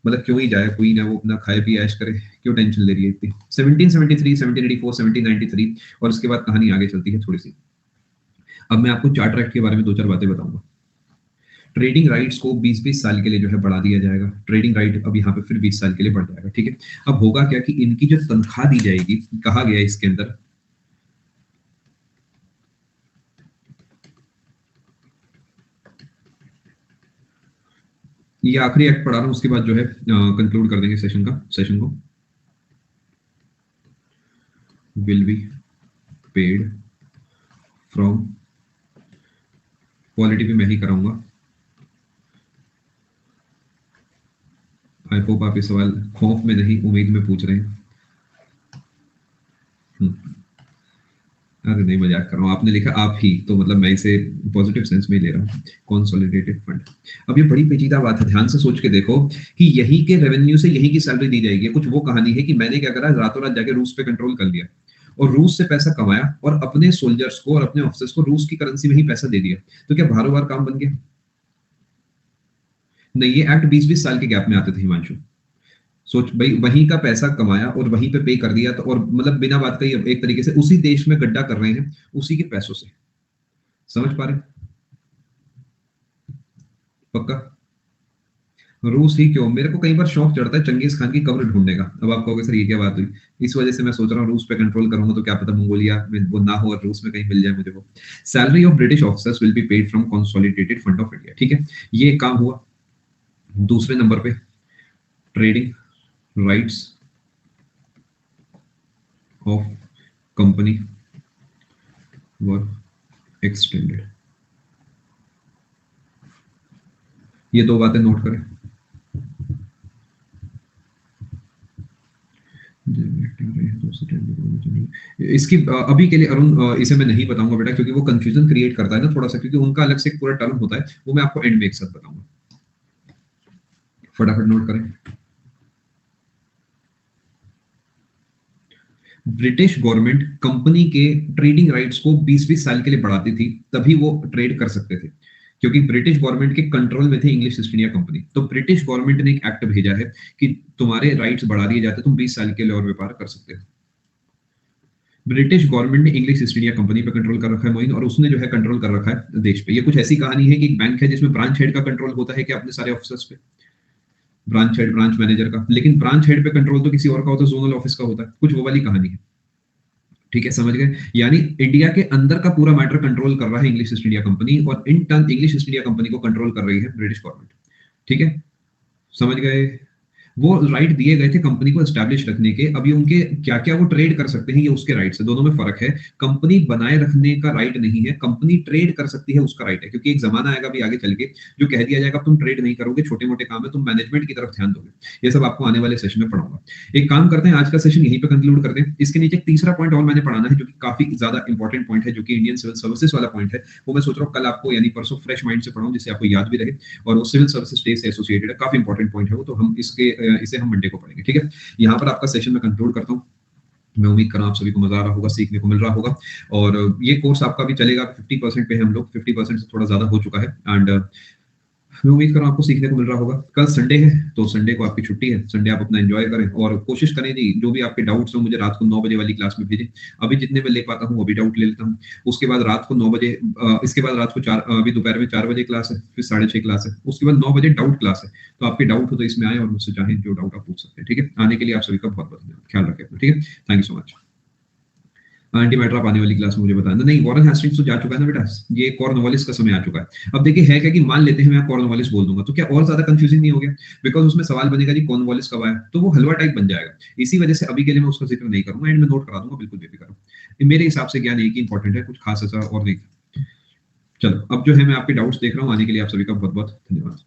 मतलब क्यों ही जाए, कोई ना, वो अपना खाए पिए ऐश करे, क्यों टेंशन ले रही है इतनी। 1773, 1784, 1793, और उसके बाद कहानी आगे चलती है थोड़ी सी। अब मैं आपको चार्टर एक्ट के बारे में दो चार बातें बताऊंगा। ट्रेडिंग राइट्स को 20-20 साल के लिए जो है बढ़ा दिया जाएगा। ट्रेडिंग राइट अब यहाँ पे फिर 20 साल के लिए बढ़ जाएगा, ठीक है। अब होगा क्या कि इनकी जो तनख्वाह दी जाएगी, कहा गया है इसके अंदर, ये आखिरी एक्ट पढ़ा रहा हूं, उसके बाद जो है कंक्लूड कर देंगे सेशन को। Will be paid from, quality भी मैं ही कराऊंगा। आई होप आप ये सवाल खौफ में नहीं उम्मीद में पूछ रहे हैं। अरे नहीं, मजाक कर रहा हूँ। आपने लिखा आप ही, तो मतलब मैं इसे पॉजिटिव सेंस में ले रहा हूँ। कंसोलिडेटेड फंड, अब ये बड़ी पेचीदा बात है, ध्यान से सोच के देखो कि यही के रेवेन्यू से यही की सैलरी दी जाएगी। कुछ वो कहानी है कि मैंने क्या करा, रातों रात जाके रूस पे कंट्रोल कर लिया और रूस से पैसा कमाया और अपने सोल्जर्स को और अपने ऑफिसर्स को रूस की करेंसी में ही पैसा दे दिया। तो क्या बार काम बन गया? नहीं, ये एक्ट 20-20 साल के गैप में आते थे हिमांशु। सोच भाई, वहीं का पैसा कमाया और वहीं पे पे कर दिया, तो और मतलब बिना बात का ही एक तरीके से उसी देश में गड्ढा कर रहे हैं उसी के पैसों से। समझ पा रहे? पक्का? रूस ही क्यों, मेरे को कई बार शौक चढ़ता है चंगेज खान की कब्र ढूंढने का। अब आप कहोगे सर ये क्या बात हुई, इस वजह से मैं सोच रहा हूँ रूस पे कंट्रोल करूंगा तो क्या पता मंगोलिया में वो ना हो और रूस में कहीं मिल जाए मुझे वो। Salary of British officers will be paid from consolidated fund of India, ठीक है, ये काम हुआ। दूसरे नंबर पे trading rights of company were extended, ये दो बातें नोट करें। इसकी अभी के लिए अरुण इसे मैं नहीं बताऊंगा बेटा, क्योंकि वो कंफ्यूजन क्रिएट करता है ना थोड़ा सा, क्योंकि उनका अलग से एक पूरा टर्म होता है, वो मैं आपको एंड में एक साथ बताऊंगा। फटाफट नोट करें। ब्रिटिश गवर्नमेंट कंपनी के ट्रेडिंग राइट्स को 20-20 साल के लिए बढ़ाती थी, तभी वो ट्रेड कर सकते थे, क्योंकि ब्रिटिश गवर्नमेंट के कंट्रोल में थे इंग्लिश ईस्ट इंडिया कंपनी। तो ब्रिटिश गवर्नमेंट ने एक एक्ट भेजा है कि तुम्हारे राइट्स बढ़ा दिए जाते, तुम 20 साल के लिए और व्यापार कर सकते हो। ब्रिटिश गवर्नमेंट ने इंग्लिश ईस्ट इंडिया कंपनी पे कंट्रोल कर रखा है मोइन, और उसने जो है कंट्रोल कर रखा है देश पे। ये कुछ ऐसी कहानी है कि एक बैंक है जिसमें ब्रांच हेड का कंट्रोल होता है कि अपने सारे ऑफिसर्स पे, ब्रांच हेड ब्रांच मैनेजर का, लेकिन ब्रांच हेड पे कंट्रोल तो किसी और का होता है, जोनल ऑफिस का होता है। कुछ वो वाली कहानी है, ठीक है, समझ गए? यानी इंडिया के अंदर का पूरा मैटर कंट्रोल कर रहा है इंग्लिश ईस्ट इंडिया कंपनी, और in turn English east India company को कंट्रोल कर रही है ब्रिटिश गवर्नमेंट, ठीक है, समझ गए? वो राइट दिए गए थे कंपनी को एस्टैब्लिश रखने के। अभी उनके क्या क्या वो ट्रेड कर सकते हैं, ये उसके राइट है, दोनों में फर्क है। कंपनी बनाए रखने का राइट नहीं है, कंपनी ट्रेड कर सकती है उसका राइट है, क्योंकि एक जमाना आएगा भी आगे चल के जो कह दिया जाएगा तुम ट्रेड नहीं करोगे, छोटे मोटे काम है, तुम मैनेजमेंट की तरफ ध्यान दोगे। ये सब आपको आने वाले सेशन में पढ़ाऊंगा। एक काम करते हैं, आज का सेशन यहीं पे कंक्लूड करते हैं। इसके नीचे एक तीसरा पॉइंट और मैंने पढ़ाना है जो कि काफी ज्यादा इंपॉर्टेंट पॉइंट है, जो कि इंडियन सिविल सर्विसेज वाला पॉइंट है। वो मैं सोच रहा हूँ कल आपको यानी परसों फ्रेश माइंड से पढ़ाऊं, जिससे आपको याद भी रहे, और वो सिविल सर्विसेज डे से एसोसिएटेड है, काफी इंपॉर्टेंट पॉइंट है वो। तो हम इसे हम मंडे को पढ़ेंगे, ठीक है। यहाँ पर आपका सेशन में कंक्लूड करता हूँ। मैं उम्मीद कर रहा हूँ आप सभी को मजा आ रहा होगा, सीखने को मिल रहा होगा, और ये कोर्स आपका भी चलेगा 50% पे है हम लोग, 50% से थोड़ा ज्यादा हो चुका है, एंड मैं उम्मीद कर रहा हूँ आपको सीखने को मिल रहा होगा। कल संडे है, तो संडे को आपकी छुट्टी है, संडे आप अपना एंजॉय करें, और कोशिश करें जी जो भी आपके डाउट्स हो मुझे रात को 9 बजे वाली क्लास में भेजें। अभी जितने में ले पाता हूँ अभी डाउट ले लेता हूँ, उसके बाद रात को 9 बजे, इसके बाद रात को 4, अभी दोपहर में 4 बजे क्लास है, फिर 6:30 क्लास है, उसके बाद 9 बजे डाउट क्लास है। तो आपके डाउट हो तो इसमें आए और मुझसे चाहें जो डाउट आप पूछ सकते हैं, ठीक है। आने के लिए आप सभी का बहुत बहुत धन्यवाद, ख्याल रखें, ठीक है, thank you so much. Anti matter आप आने वाली क्लास में मुझे बताना। नहीं, वॉरेन हेस्टिंग्स तो जा चुका है ना बेटा, ये कॉर्नवालिस का समय आ चुका है। अब देखिए है क्या कि मान लेते हैं मैं कॉर्नवालिस बोल दूंगा, तो क्या और ज्यादा कंफ्यूजिंग नहीं हो गया? बिकॉज उसमें सवाल बनेगा जी कॉर्नवालिस कब आया, तो वो हलवा टाइप बन जाएगा। इसी वजह से अभी के लिए मैं उसका जिक्र नहीं करूंगा, एंड में नोट करा दूंगा, बिल्कुल बेफिक्र रहो। मेरे हिसाब से ज्ञान एक ही इंपॉर्टेंट है, कुछ खास ऐसा और नहीं। चलो अब जो है मैं आपके डाउट्स देख रहा हूँ, आने के लिए आप सभी का बहुत बहुत धन्यवाद।